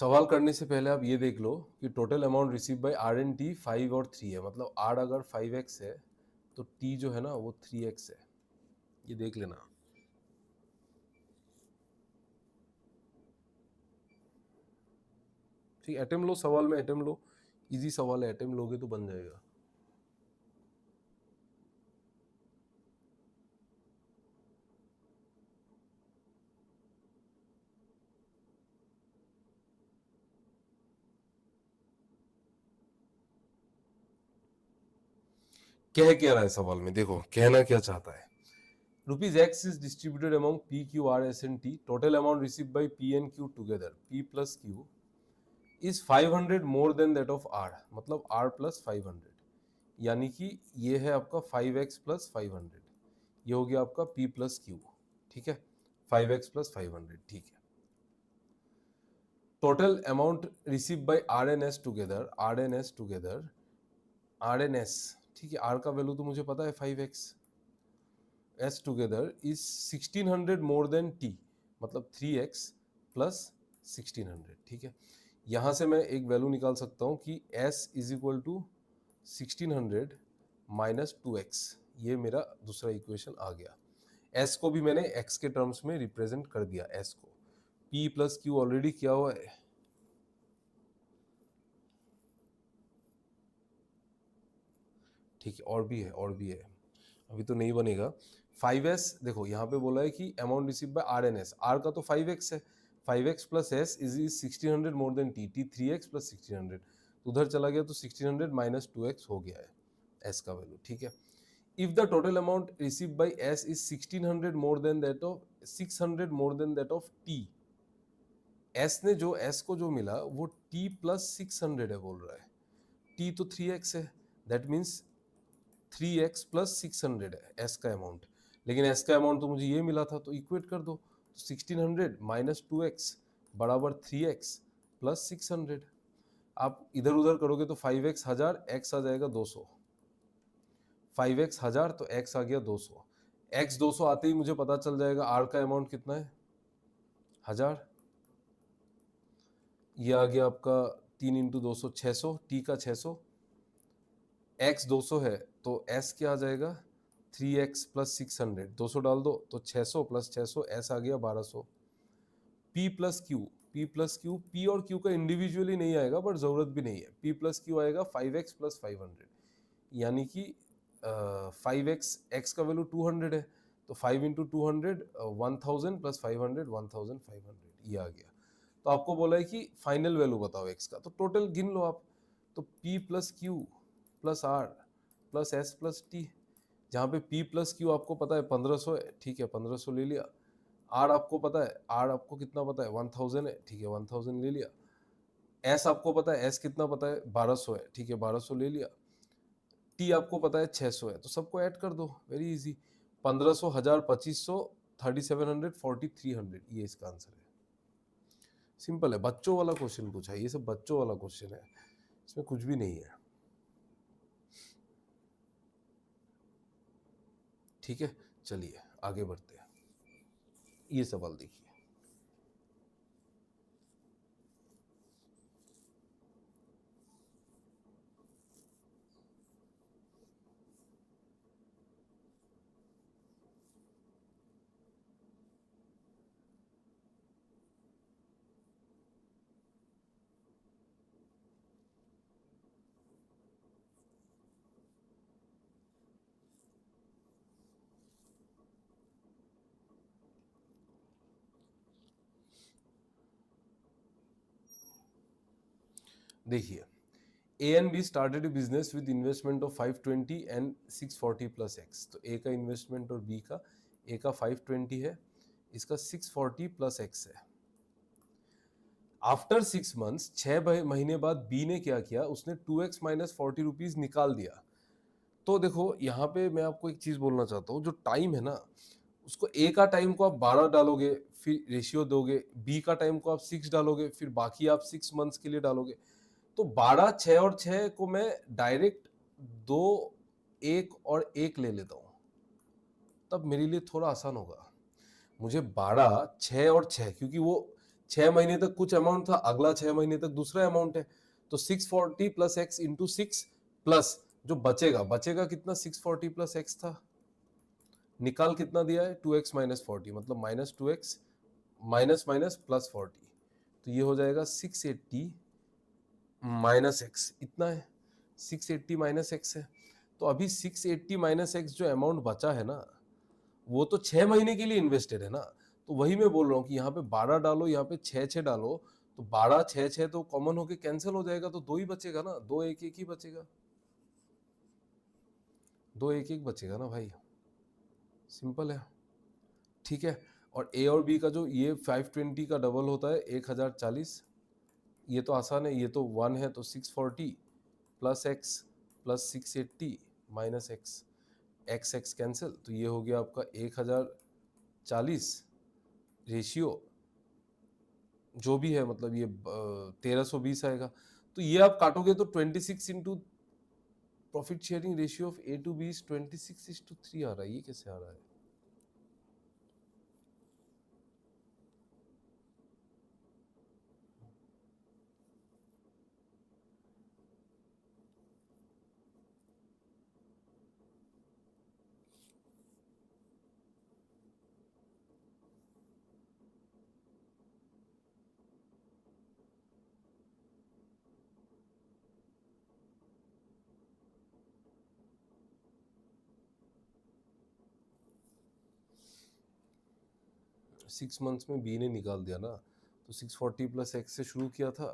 सवाल करने से पहले आप ये देख लो कि total amount receive by R and T 5 और 3 है, मतलब आर अगर 5x है तो टी जो है ना वो 3x है, ये देख लेना। ठीक, एटम लो, सवाल में एटम लो, इजी सवाल है, एटम लोगे तो बन जाएगा। कह क्या रहा है सवाल में, देखो कहना क्या चाहता है। Rupees X is distributed among P Q R S and T, total amount receive by P and Q together, P plus Q is 500 more than that of R, मतलब आर प्लस 500, यानी कि ये है आपका 5x प्लस 500, ये हो गया आपका p प्लस क्यू। ठीक है, 5x प्लस 500। ठीक है, total amount receive by R and S together, R and S together, R and S, ठीक है, आर का वैल्यू तो मुझे पता है 5x, S together is 1600 more than T, मतलब 3x प्लस 1600। ठीक है, यहां से मैं एक वैल्यू निकाल सकता हूं कि s is equal to 1600 minus 2x, ये मेरा दूसरा इक्वेशन आ गया। s को भी मैंने x के टर्म्स में रिप्रेजेंट कर दिया, s को p प्लस क्यू ऑलरेडी किया हुआ है। ठीक है, और भी है, और भी है, अभी तो नहीं बनेगा। 5s देखो यहाँ पे बोला है कि amount receive by R and S, R का तो 5x है, 5x plus S is 1600 more than T, T 3x plus 1600, उधर चला गया तो 1600 माइनस 2x हो गया है s का वैल्यू। ठीक है, if the total amount receive bye s is 1600 more than that of 600 more than that of t, s ने जो s को जो मिला वो t प्लस 600 है बोल रहा है, t तो 3x है, दैट मीन्स 3x प्लस 600 है s का अमाउंट, लेकिन s का अमाउंट तो मुझे ये मिला था, तो इक्वेट कर दो, 1600 माइनस 2x बराबर 3x प्लस 600। आप इधर उधर करोगे तो 5x 1000, x आ जाएगा 200, 5x 1000 तो x आ गया 200, x 200 आते ही मुझे पता चल जाएगा r का अमाउंट कितना है, 1000, ये आ गया आपका 3 इंटू 200 600, t का 600, x 200 है तो s क्या आ जाएगा 3x प्लस 600, 200 डाल दो तो 600 प्लस 600 s आ गया 1200। p plus Q, p plus Q, p और q का इंडिविजुअली नहीं आएगा बट जरूरत भी नहीं है, p प्लस क्यू आएगा 5x प्लस 500, यानी कि 5x, x का वैल्यू 200 है तो 5 इंटू 200 1000 प्लस 500 1500, ये आ गया। तो आपको बोला है कि फाइनल वैल्यू बताओ x का, तो टोटल गिन लो आप, तो p plus Q plus r plus s plus t, जहाँ पे p प्लस क्यू आपको पता है 1500 है, ठीक है 1500 ले लिया, r आपको पता है, r आपको कितना पता है 1000 है, ठीक है 1000 ले लिया, s आपको पता है, s कितना पता है 1200 है, ठीक है 1200 ले लिया, t आपको पता है 600 है, तो सबको ऐड कर दो, वेरी इजी, 1500, 1000, 2500, 3700, 4300, ये इसका आंसर है। सिंपल है, बच्चों वाला क्वेश्चन पूछा है, ये सब बच्चों वाला क्वेश्चन है, इसमें कुछ भी नहीं है। ठीक है, चलिए आगे बढ़ते हैं, ये सवाल देखिए। देखिए, ए and be started business with investment of 520 and 640 plus x, तो ए का इन्वेस्टमेंट और बी का, ए का 520 है, इसका 640 प्लस एक्स है। आफ्टर 6 मंथ्स, 6 महीने बाद बी ने क्या किया, उसने 2x माइनस 40 रुपीज निकाल दिया। तो देखो यहाँ पे मैं आपको एक चीज बोलना चाहता हूँ, जो टाइम है ना, उसको ए का टाइम को आप 12 डालोगे, फिर रेशियो दोगे, बी का टाइम को आप 6 डालोगे, फिर बाकी आप 6 मंथ्स के लिए डालोगे, तो 12, 6 और 6 को मैं डायरेक्ट 2, 1 और 1 ले लेता हूँ, तब मेरे लिए थोड़ा आसान होगा। मुझे 12, 6 और 6, क्योंकि वो 6 महीने तक कुछ अमाउंट था, अगला 6 महीने तक दूसरा अमाउंट है। तो 640 प्लस एक्स इंटू 6 प्लस जो बचेगा, बचेगा कितना, 640 प्लस एक्स था, निकाल कितना दिया है, 2x माइनस 40, मतलब minus 2x minus minus plus 40, तो ये हो जाएगा 680 माइनस एक्स, इतना है, 680 माइनस एक्स है। तो अभी 680 माइनस एक्स जो अमाउंट बचा है ना, वो तो 6 महीने के लिए इन्वेस्टेड है ना। तो वही मैं बोल रहा हूँ कि यहाँ पे 12 डालो, यहाँ पे 6 डालो, तो 12 6 तो कॉमन होके कैंसिल हो जाएगा, तो 2 ही बचेगा ना, 2 1 1 ही बचेगा, 2 1 1 बचेगा ना भाई, सिंपल है। ठीक है, और ए और बी का जो ये 520 का डबल होता है 1040, ये तो आसान है, ये तो 1 है, तो 640 plus x plus 680 minus x, x x cancel, तो ये हो गया आपका 1040 रेशियो जो भी है, मतलब ये 1320 आएगा। तो ये आप काटोगे तो 26 into profit sharing ratio of A to B 26:3 आ रहा है, ये कैसे आ रहा है? सिक्स मंथ्स में बी ने निकाल दिया ना, तो 640 प्लस एक्स से शुरू किया था,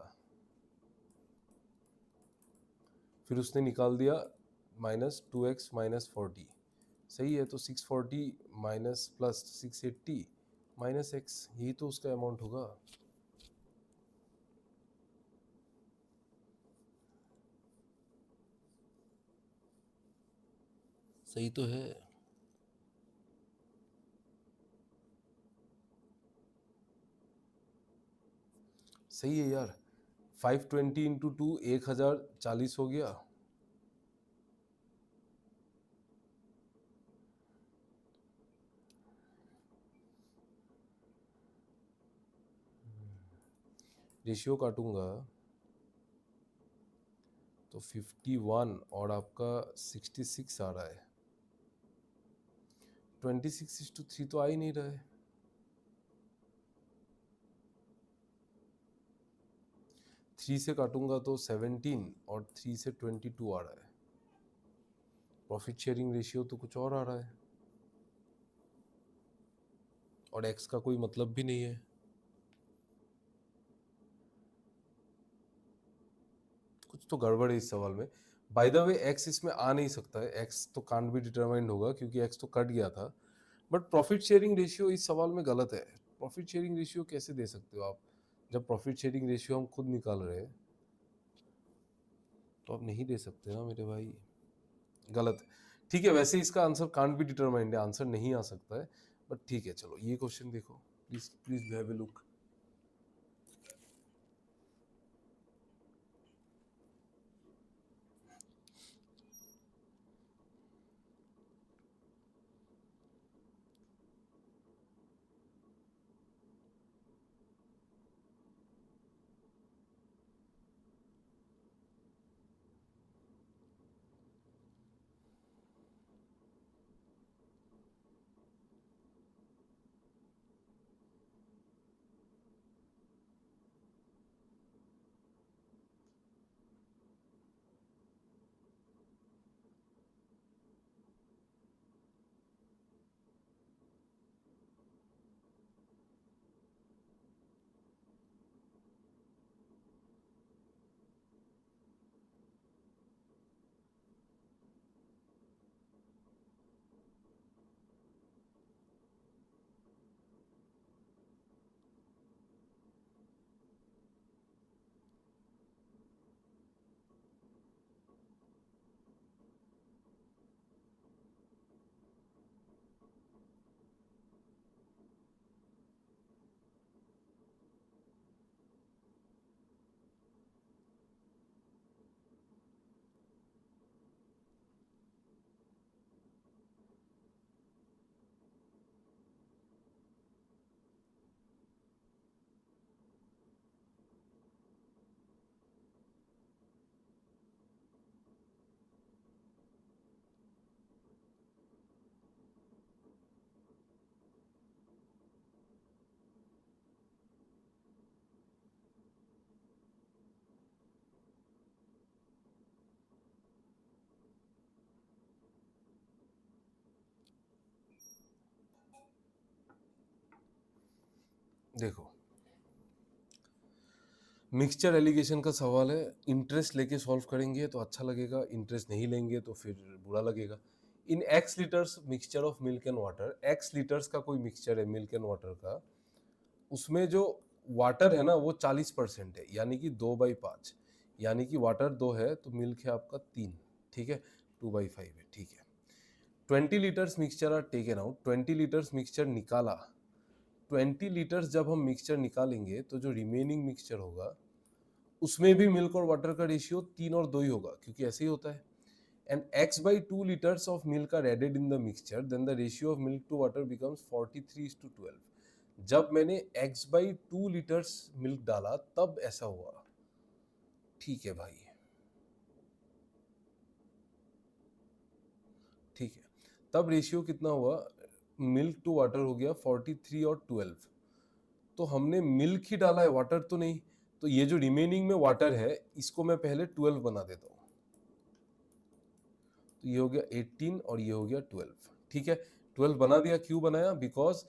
फिर उसने निकाल दिया माइनस 2x माइनस 40, सही है। तो 640 माइनस प्लस 680 माइनस एक्स, यही तो उसका अमाउंट होगा। सही तो है, सही है यार। 520 इंटू 2 1040 हो गया, रेशियो काटूंगा तो 51 और आपका 66 आ रहा है, 26:3 तो आ ही नहीं रहा है। 3 से काटूंगा तो 17 और 3 से 22 आ रहा है, प्रॉफिट शेयरिंग रेशियो तो कुछ और आ रहा है, और एक्स का कोई मतलब भी नहीं है, कुछ तो गड़बड़ है इस सवाल में। बाय द वे एक्स इसमें आ नहीं सकता है, एक्स तो कांट बी डिटरमाइंड होगा क्योंकि एक्स तो कट गया था। बट प्रॉफिट शेयरिंग रेशियो इस सवाल में गलत है। प्रॉफिट शेयरिंग रेशियो कैसे दे सकते हो आप, जब प्रॉफिट शेयरिंग रेशियो हम खुद निकाल रहे हैं, तो आप नहीं दे सकते ना मेरे भाई, गलत है। ठीक है, वैसे इसका आंसर कांट बी डिटरमाइंड है, आंसर नहीं आ सकता है, बट ठीक है, चलो ये क्वेश्चन देखो, please please have a look. देखो, मिक्सचर एलिगेशन का सवाल है, इंटरेस्ट लेके सॉल्व करेंगे तो अच्छा लगेगा, इंटरेस्ट नहीं लेंगे तो फिर बुरा लगेगा। In x litres mixture of milk and water, x litres का कोई मिक्सचर है मिल्क एंड वाटर का, उसमें जो वाटर है ना वो 40% है, यानी कि 2/5, यानी कि वाटर 2 है तो मिल्क है आपका 3, ठीक है, 2/5 है, ठीक है। 20 litres mixture are taken out, 20 litres mixture निकाला, 20 लीटर्स जब हम मिक्सचर निकालेंगे तो जो रिमेनिंग मिक्सचर होगा उसमें भी मिल्क और वाटर का रेशियो 3 और 2 ही होगा, क्योंकि ऐसे ही होता है। And x/2 liters of milk are added in the mixture, then the ratio of milk to water becomes 43:12. जब मैंने x/2 लीटर्स मिल्क डाला तब ऐसा हुआ, ठीक है भाई, ठीक है। तब रेशियो कितना हुआ, मिल्क टू वाटर हो गया 43 और 12, तो हमने मिल्क ही डाला है, वाटर तो नहीं, तो ये जो रिमेनिंग में वाटर है इसको मैं पहले 12 बना देता हूँ, तो ये हो गया 18 और ये हो गया 12, ठीक है। 12 बना दिया, क्यों बनाया, बिकॉज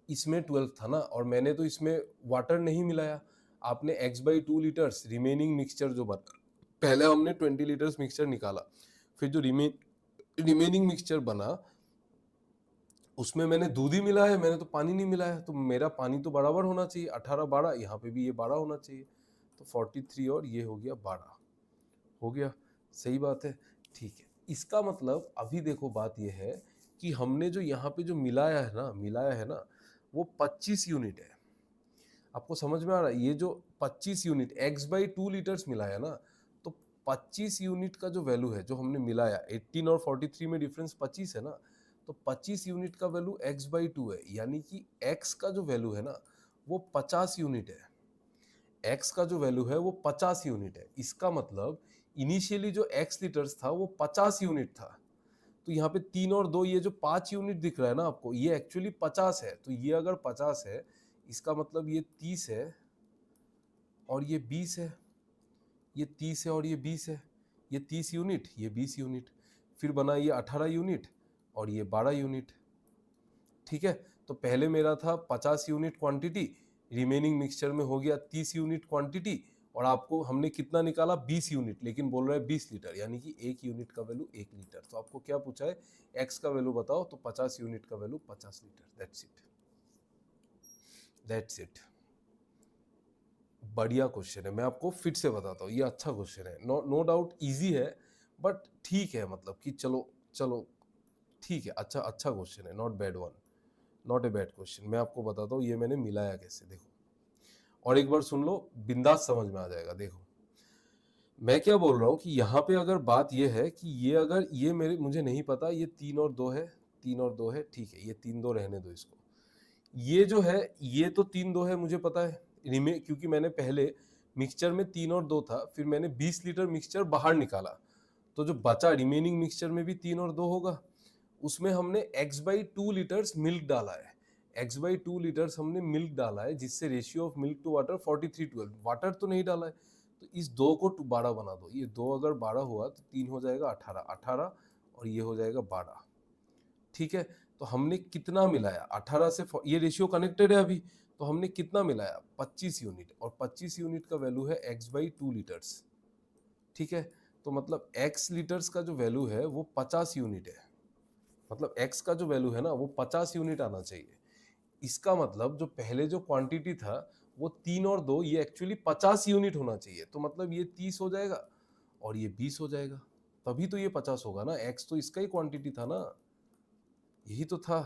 इसमें 12 था ना, और मैंने तो इसमें वाटर नहीं मिलाया। आपने x/2 लीटर्स रिमेनिंग मिक्सचर जो बना, पहले हमने 20 लीटर्स मिक्सचर निकाला, फिर जो रिमेनिंग मिक्सचर बना उसमें मैंने दूध ही मिलाया है, मैंने तो पानी नहीं मिलाया, तो मेरा पानी तो बराबर होना चाहिए, 18-12, यहाँ पे भी ये 12 होना चाहिए, तो 43 और ये हो गया 12, हो गया, सही बात है, ठीक है। इसका मतलब अभी देखो बात ये है कि हमने जो यहाँ पे जो मिलाया है ना वो 25 यूनिट है। आपको समझ में आ रहा है, ये जो 25 यूनिट x/2 लीटर्स मिलाया ना, तो 25 यूनिट का जो वैल्यू है जो हमने मिलाया, 18 और 43 में डिफरेंस 25 है ना, तो 25 यूनिट का वैल्यू x/2 है, यानी कि x का जो वैल्यू है ना वो 50 यूनिट है, x का जो वैल्यू है वो 50 यूनिट है। इसका मतलब इनिशियली जो x लीटर्स था वो 50 यूनिट था, तो यहाँ पे 3 और 2, ये जो 5 यूनिट दिख रहा है ना आपको, ये एक्चुअली 50 है, तो ये अगर 50 है इसका मतलब ये 30 है और ये 20 है, ये 30 है और ये 20 है, ये 30 यूनिट, ये 20 यूनिट, फिर बना ये 18 यूनिट और ये 12 यूनिट, ठीक है। तो पहले मेरा था 50 यूनिट क्वांटिटी, रिमेनिंग मिक्सचर में हो गया 30 यूनिट क्वांटिटी, और आपको हमने कितना निकाला 20 यूनिट, लेकिन बोल रहा है 20 लीटर, यानी कि एक यूनिट का वैल्यू 1 लीटर। तो आपको क्या पूछा है, एक्स का वैल्यू बताओ, तो 50 यूनिट का value 50 litre, that's it, that's it. बढ़िया क्वेश्चन है, मैं आपको फिर से बताता हूँ, ये अच्छा क्वेश्चन है, नो डाउट इजी है, बट ठीक है, मतलब कि चलो चलो ठीक है, अच्छा अच्छा क्वेश्चन है, not bad one, not a bad question. मैं आपको बताता हूँ ये मैंने मिलाया कैसे, देखो, और एक बार सुन लो, बिंदास समझ में आ जाएगा। देखो मैं क्या बोल रहा हूँ कि यहाँ पे अगर बात ये है कि ये अगर ये मुझे नहीं पता, ये 3 और 2 है, 3 और 2 है, ठीक है, ये 3-2 रहने दो इसको, ये जो है ये तो 3-2 है मुझे पता है, क्योंकि मैंने पहले मिक्सचर में 3 और 2 था, फिर मैंने 20 लीटर मिक्सचर बाहर निकाला, तो जो बचा रिमेनिंग मिक्सचर में भी 3 और 2 होगा, उसमें हमने x/2 लीटर्स मिल्क डाला है, x/2 लीटर्स हमने मिल्क डाला है, जिससे ratio of milk to water 43:12, water तो नहीं डाला है, तो इस 2 को 12 बना दो, ये 2 अगर 12 हुआ तो 3 हो जाएगा 18, 18 और ये हो जाएगा 12, ठीक है। तो हमने कितना मिलाया 18 से, ये रेशियो कनेक्टेड है अभी, तो हमने कितना मिलाया 25 यूनिट, और 25 यूनिट का वैल्यू है x/2 लीटर्स, ठीक है। तो मतलब x लीटर्स का जो वैल्यू है वो 50 यूनिट है, मतलब x का जो वैल्यू है ना वो 50 यूनिट आना चाहिए। इसका मतलब जो पहले जो क्वांटिटी था वो 3 और 2, ये एक्चुअली 50 यूनिट होना चाहिए, तो मतलब ये 30 हो जाएगा और ये 20 हो जाएगा, तभी तो ये 50 होगा ना, x तो इसका ही क्वांटिटी था ना, यही तो था।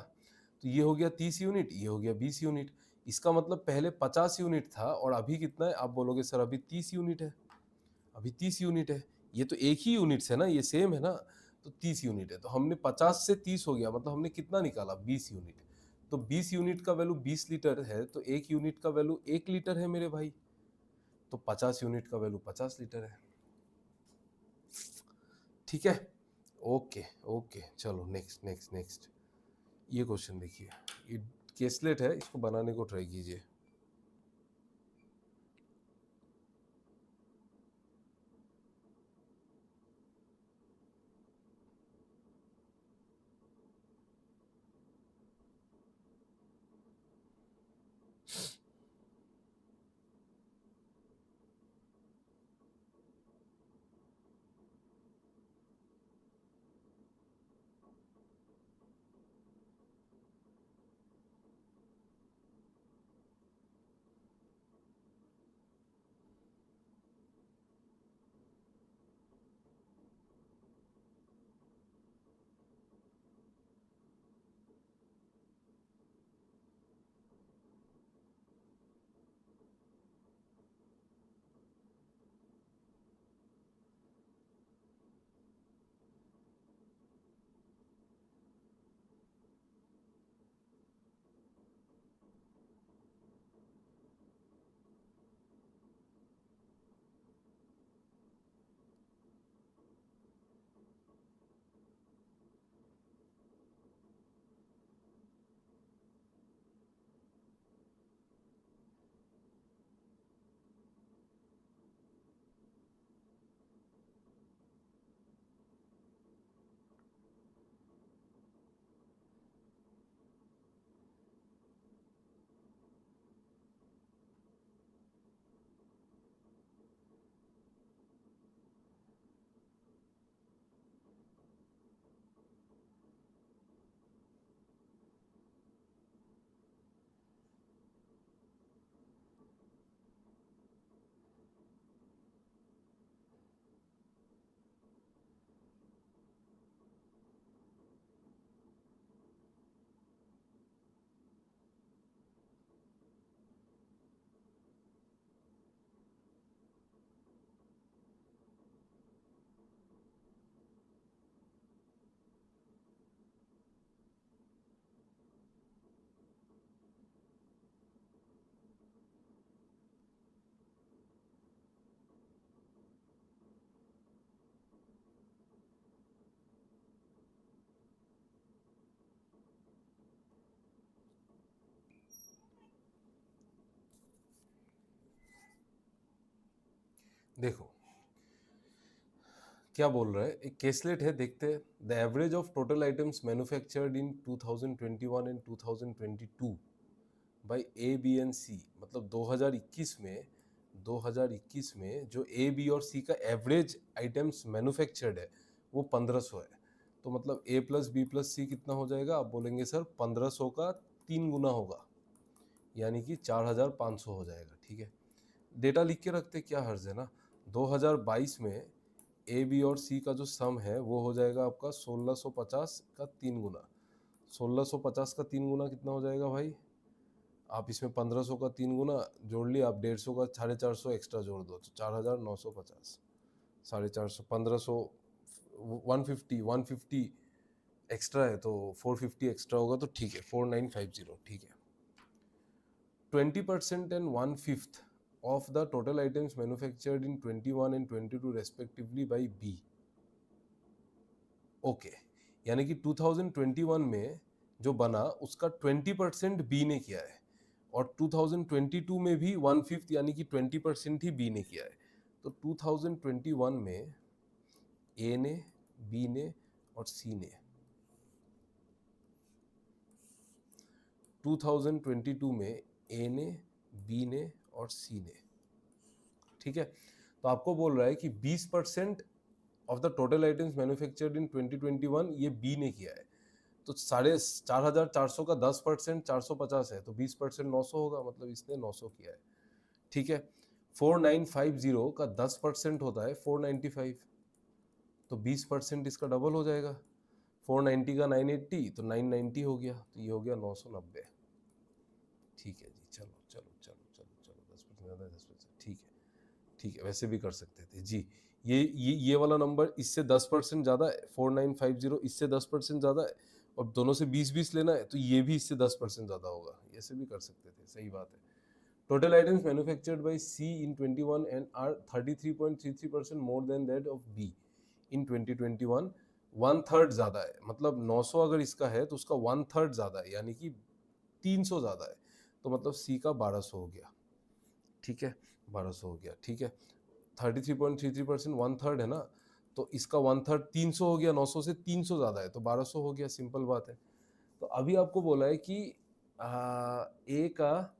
तो ये हो गया 30 यूनिट, ये हो गया 20 यूनिट, इसका मतलब पहले 50 यूनिट था और अभी कितना है, आप बोलोगे सर अभी 30 यूनिट है, अभी 30 यूनिट है, ये तो एक ही यूनिट्स है ना, ये सेम है ना, तो 30 यूनिट है, तो हमने 50 से 30 हो गया, मतलब हमने कितना निकाला 20 यूनिट, तो 20 यूनिट का वैल्यू 20 लीटर है, तो एक यूनिट का वैल्यू 1 लीटर है मेरे भाई, तो 50 यूनिट का वैल्यू 50 लीटर है, ठीक है। ओके ओके, चलो नेक्स्ट नेक्स्ट नेक्स्ट, ये क्वेश्चन देखिए, ये केसलेट है, इसको बनाने को ट्राई कीजिए। देखो क्या बोल रहा है, एक केसलेट है, देखते हैं। The average of total items manufactured in 2021 and 2022 by A B and C, मतलब 2021 में जो ए बी और सी का एवरेज आइटम्स मैन्युफैक्चर्ड है वो 1500 है। तो मतलब ए प्लस बी प्लस सी कितना हो जाएगा, आप बोलेंगे सर 1500 का 3 गुना होगा, यानी कि 4500 हो जाएगा। ठीक है, डेटा लिख के रखते, क्या हर्ज है ना। 2022 में ए बी और सी का जो सम है वो हो जाएगा आपका 1650 का 3 गुना। 1650 का 3 गुना कितना हो जाएगा भाई, आप इसमें 1500 का 3 गुना जोड़ लिया, आप 150 का 450 एक्स्ट्रा जोड़ दो तो 4950, 450, 1500, 150 एक्स्ट्रा है तो 450 एक्स्ट्रा होगा, तो ठीक है 4950। ठीक है, 20% and 1/5 of the total items manufactured in 21 and 22 respectively by B. Okay, यानी कि 2021 में जो बना उसका 20% बी ने किया है, और 2022 में भी 1/5 यानी कि 20% ही बी ने किया है। तो 2021 में ए ने, बी ने और सी ने, 2022 में ए ने, बी ने और सी ने। ठीक है, तो आपको बोल रहा है कि 20% of the total items manufactured in 2021 ये बी ने किया है। तो 4400 का 10% 450 है, तो 20% 900 होगा, मतलब इसने 900 किया है। ठीक है, 4950 का 10% होता है 495, तो 20% इसका डबल हो जाएगा। 490 का 980, तो 990 हो गया, तो ये हो गया 990। ठीक है जी, चलो चलो चलो चलो चलो, 10% ज़्यादा है, 10%, ठीक है ठीक है, वैसे भी कर सकते थे जी। ये वाला नंबर इससे 10% ज़्यादा है, 4950 इससे 10% ज़्यादा है, और दोनों से 20-20 लेना है, तो ये भी इससे 10% ज़्यादा होगा, ऐसे भी कर सकते थे, सही बात है। Total items manufactured by C in 21 and R 33.33% more than that of B in 2021, 1/3 ज़्यादा है, मतलब 900 अगर इसका है तो उसका 1/3 ज़्यादा है, यानी कि 300 ज़्यादा है, तो मतलब सी का 1200 हो गया। ठीक है, 1200 हो गया। ठीक है, 33.33% 1/3 है ना, तो इसका 1/3 300 हो गया, 900 से 300 ज़्यादा है, तो 1200 हो गया, सिंपल बात है। तो अभी आपको बोला है कि ए का,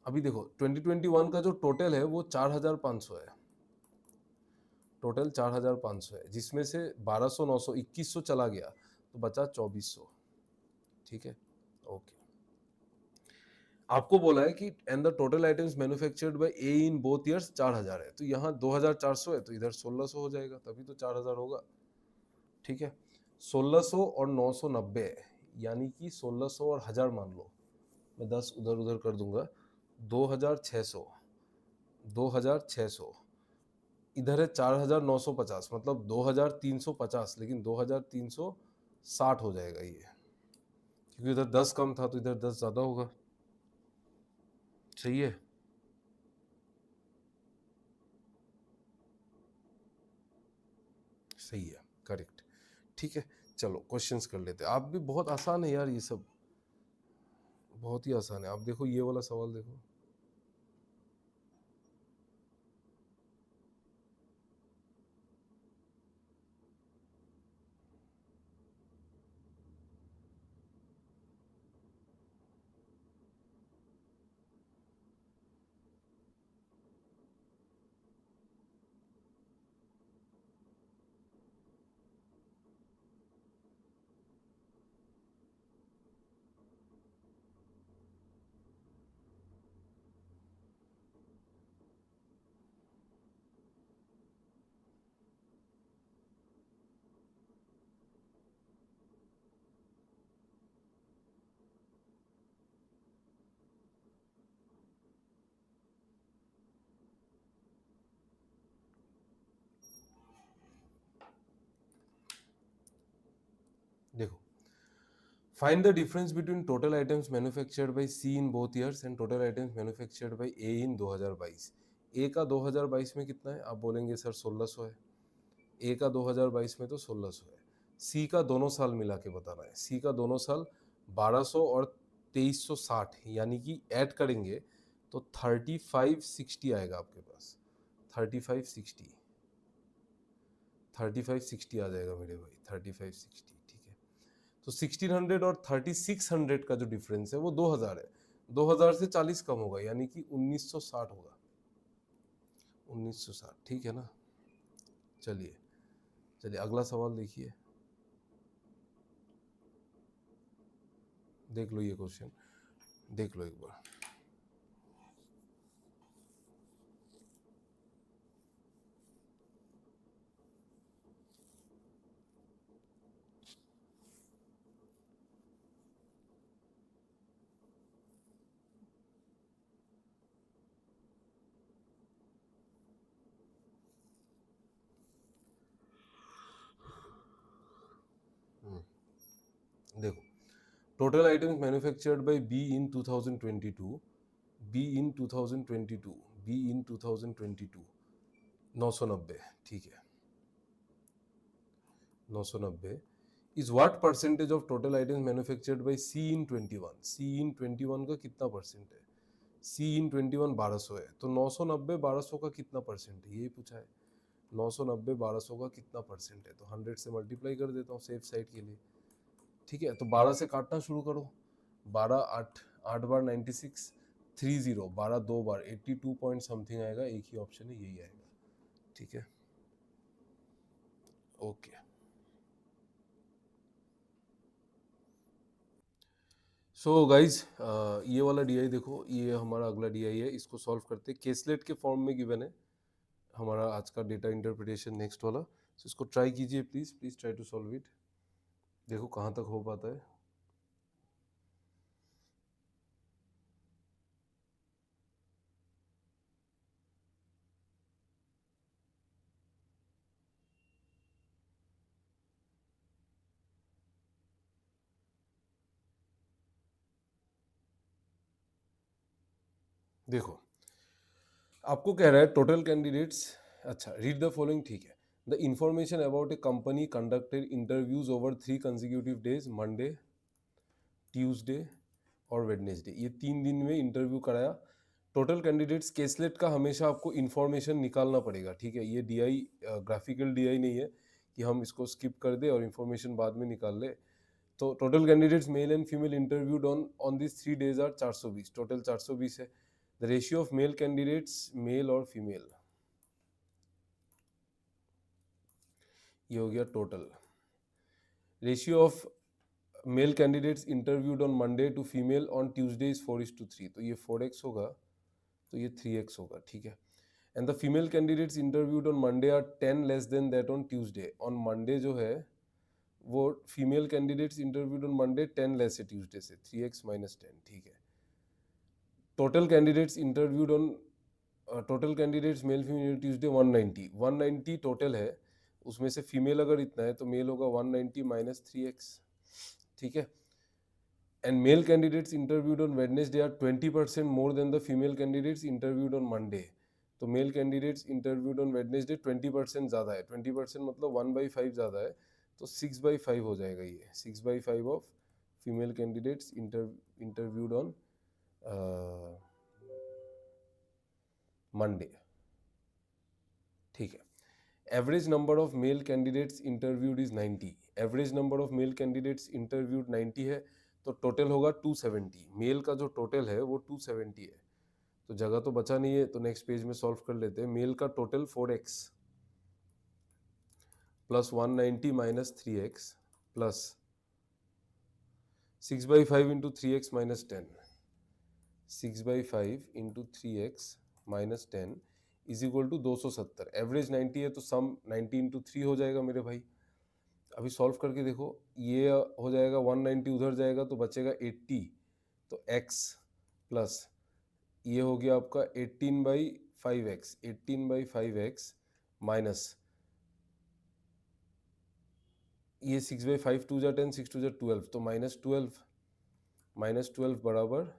अभी देखो 2021 का जो टोटल है वो 4500 है, टोटल 4500 है, जिसमें से 1200 900 2100 चला गया, तो बचा 2400। ठीक है, ओके। आपको बोला है कि and the total items manufactured by A in both years 4000 है, तो यहाँ 2400 है, तो इधर 1600 हो जाएगा, तभी तो 4000 होगा। ठीक है, 1600 और 990 है, यानी कि 1600 और 1000 मान लो, मैं 10 उधर उधर कर दूंगा, 2600, 2600 इधर है 4950, मतलब 2350, लेकिन 2360 हो जाएगा ये, क्योंकि इधर 10 कम था तो इधर 10 ज्यादा होगा। सही है, सही है, करेक्ट। ठीक है, चलो क्वेश्चंस कर लेते हैं। आप भी, बहुत आसान है यार ये सब, बहुत ही आसान है। आप देखो ये वाला सवाल देखो, देखो, find the difference between total items manufactured by C in both years and total items manufactured by A in 2022। A का 2022 में कितना है, आप बोलेंगे सर 1600 है, ए का 2022 में तो 1600 है। सी का दोनों साल मिला के बताना है, सी का दोनों साल 1200 और 2360, यानी कि ऐड करेंगे तो 3560 आएगा आपके पास, 3560 3560 आ जाएगा मेरे भाई, 3560। ठीक है, तो 1600 और 3600 का जो डिफरेंस है वो 2000 है, 2000 से 40 कम होगा, यानी कि 1960 होगा, 1960। ठीक है ना। चलिए चलिए अगला सवाल देखिए, देख लो ये क्वेश्चन, देख लो एक बार। देखो, total items manufactured by B in 2022, B in 2022, B in 2022 990। ठीक है, 990 is what percentage of total items manufactured by C in 21, C in 21 का कितना परसेंट है, सी इन 21 1200 है, तो 990 1200 का कितना परसेंट है, यही पूछा है। 990 1200 का कितना परसेंट है, तो 100 से मल्टीप्लाई कर देता हूँ सेफ साइड के लिए। ठीक है, तो 12 से काटना शुरू करो, 12 8 8 बार 96, 30 12 दो बार 82 पॉइंट समथिंग आएगा, एक ही ऑप्शन है, यही आएगा। ठीक है, ओके। सो गाइज, ये वाला डीआई देखो, ये हमारा अगला डीआई है, इसको सॉल्व करते हैं, केसलेट के फॉर्म में गिवन है हमारा आज का डेटा इंटरप्रिटेशन नेक्स्ट वाला। सो इसको ट्राई कीजिए please, please try to solve it, देखो कहाँ तक हो पाता है। देखो, आपको कह रहा है टोटल कैंडिडेट्स, अच्छा रीड द फॉलोइंग। ठीक है, the information about A company conducted interviews over 3 consecutive days, Monday, Tuesday और वेडनेसडे, ये 3 दिन में इंटरव्यू कराया। टोटल कैंडिडेट्स, केसलेट का हमेशा आपको इंफॉर्मेशन निकालना पड़ेगा। ठीक है, ये डीआई ग्राफिकल डीआई नहीं है कि हम इसको स्किप कर दे और इंफॉर्मेशन बाद में निकाल ले। तो total candidates male and female interviewed on this 3 days are 420, total 420 है। The ratio of male candidates, male और फीमेल, ये हो गया total. Ratio of male candidates interviewed on Monday to female on Tuesday is 4:3, तो ये 4x होगा, तो ये 3x होगा। ठीक है, and the female candidates interviewed on Monday are 10 less than that on Tuesday. On Monday जो है वो female candidates interviewed on Monday 10 less है ट्यूसडे से, 3x माइनस 10। ठीक है, total candidates interviewed on, total candidates male female Tuesday 190, 190 टोटल है, उसमें से फीमेल अगर इतना है तो मेल होगा 190 माइनस 3x। ठीक है, and male candidates interviewed on Wednesday are 20% more than the female candidates interviewed on Monday. तो mail candidates interviewed on Wednesday 20% ज़्यादा है, 20% मतलब 1/5 ज़्यादा है, तो 6/5 हो जाएगा, ये 6/5 of female candidates interviewed on Monday. ठीक है, average number of male candidates interviewed is 90, average number of male candidates interviewed 90 है, तो टोटल होगा 270, मेल का जो टोटल है वो 270 है, तो जगह तो बचा नहीं है, तो नेक्स्ट पेज में सॉल्व कर लेते हैं। मेल का total 4x plus 190 minus 3x plus 6/5 into 3x minus 10, 6/5 into 3x minus 10 is equal to 270। Average 90 है तो सम 90 इंटू 3 हो जाएगा मेरे भाई। अभी सॉल्व करके देखो, ये हो जाएगा 190 उधर जाएगा तो बचेगा 80, तो x प्लस ये हो गया आपका 18/5x, 18/5x माइनस ये 6/5 2 जा 10, 6 2 जा 12, तो -12, -12 बराबर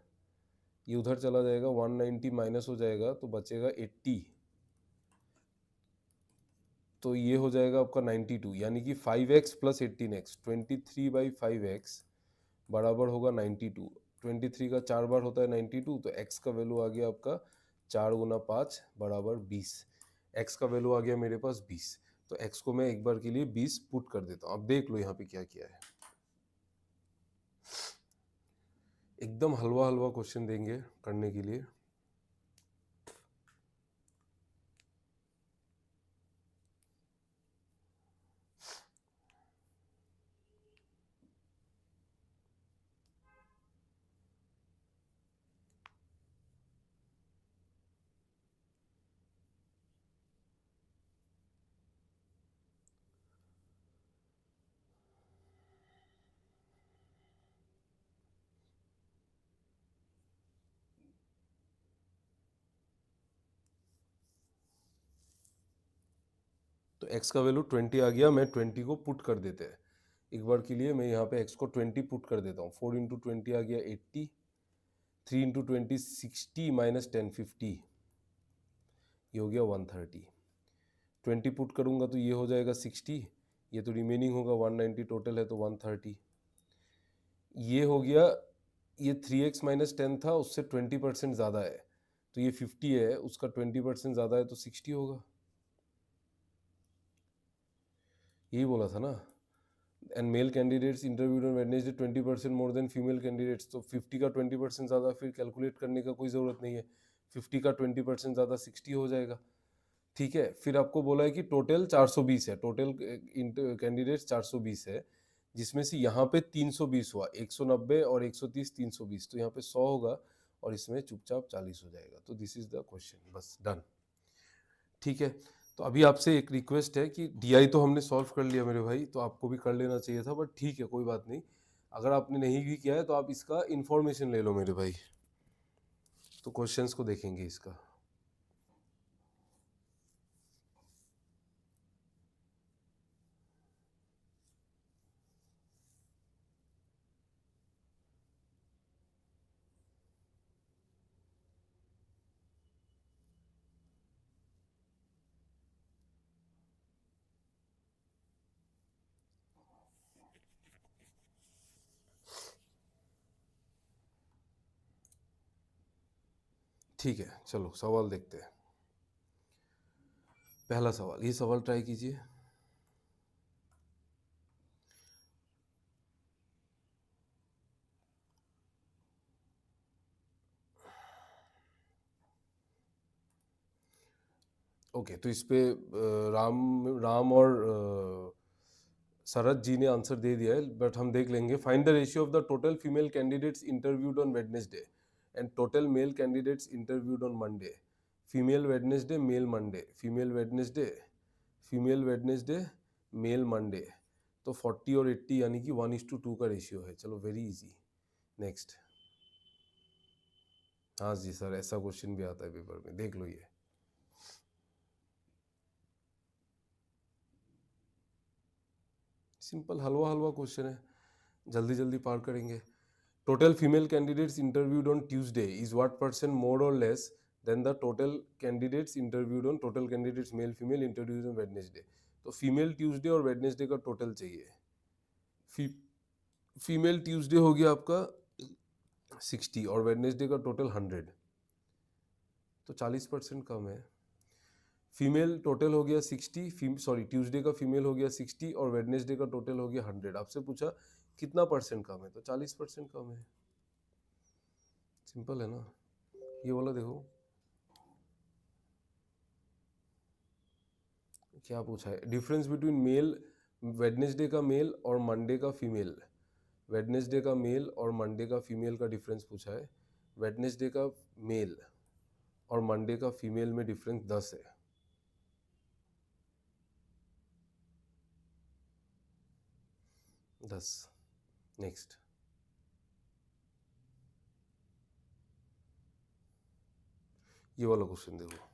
ये उधर चला जाएगा, 190 माइनस हो जाएगा तो बचेगा 80, तो ये हो जाएगा आपका 92, यानी कि 5x प्लस 18x, 23/5x बराबर होगा 92। 23 का 4 बार होता है 92, तो x का वैल्यू आ गया आपका 4 × 5 बराबर 20। x का वैल्यू आ गया मेरे पास 20, तो x को मैं एक बार के लिए 20 पुट कर देता हूँ। अब देख लो यहाँ पे क्या किया है, एकदम हलवा हलवा क्वेश्चन देंगे करने के लिए। तो x का वैल्यू 20 आ गया, मैं 20 को पुट कर देते हैं एक बार के लिए। मैं यहाँ पे x को 20 पुट कर देता हूँ। 4 इंटू 20 आ गया 80, 3 इंटू 20 60 माइनस 10 50, ये हो गया 130। 20 पुट करूँगा तो ये हो जाएगा 60, ये तो रिमेनिंग होगा 190, टोटल है तो 130। ये हो गया, ये 3x माइनस 10 था, उससे 20% ज़्यादा है, तो ये 50 है, उसका 20% ज़्यादा है तो 60 होगा। यही बोला था ना। And mail candidates interviewed on Wednesday 20% more than female candidates, तो 50 का 20% ज़्यादा फिर कैलकुलेट करने का कोई ज़रूरत नहीं है, 50 का 20% ज़्यादा 60 हो जाएगा। ठीक है, फिर आपको बोला है कि टोटल 420 है, टोटल कैंडिडेट्स 420 है, जिसमें से यहाँ पे 320 हुआ, 190 और 130 320, तो यहाँ पे 100 होगा और इसमें चुपचाप 40 हो जाएगा। तो दिस इज द क्वेश्चन, बस डन। ठीक है, तो अभी आपसे एक रिक्वेस्ट है कि डीआई तो हमने सॉल्व कर लिया मेरे भाई, तो आपको भी कर लेना चाहिए था, बट ठीक है कोई बात नहीं। अगर आपने नहीं भी किया है तो आप इसका इंफॉर्मेशन ले लो मेरे भाई। तो क्वेश्चंस को देखेंगे इसका। ठीक है, चलो सवाल देखते हैं। पहला सवाल, ये सवाल ट्राई कीजिए। ओके, तो इस पे राम और शरद जी ने आंसर दे दिया है, बट हम देख लेंगे। Find the ratio of the total female candidates interviewed on Wednesday and total male candidates interviewed on Monday. Female Wednesday, male Monday, female Wednesday, female Wednesday, male Monday. तो 40 और 80 यानी कि 1:2 का रेशियो है। चलो वेरी इजी, नेक्स्ट। हाँ जी sir, ऐसा question भी आता है पेपर में, देख लो। ये सिंपल हलवा हलवा क्वेश्चन है, जल्दी जल्दी पार करेंगे। Total female candidates interviewed on Tuesday is what percent more और less than the total candidates interviewed on, total candidates male female interviewed on Wednesday. तो फीमेल ट्यूसडे और वेडनेसडे का टोटल चाहिए। फी, फीमेल ट्यूसडे हो गया आपका 60 और वेडनेसडे का टोटल 100, तो 40% कम है। फीमेल टोटल हो गया 60, सॉरी ट्यूसडे का फीमेल हो गया 60 और वेडनेसडे का टोटल हो गया 100। आपसे पूछा कितना परसेंट कम है, तो 40% कम है। सिंपल है ना। ये वाला देखो क्या पूछा है, डिफरेंस बिटवीन मेल, वेडनेसडे का मेल और मंडे का फीमेल। वेडनेसडे का मेल और मंडे का फीमेल का डिफरेंस पूछा है। वेडनेसडे का मेल और मंडे का फीमेल में डिफरेंस 10 है। दस। नेक्स्ट। ये वाला क्वेश्चन देखो।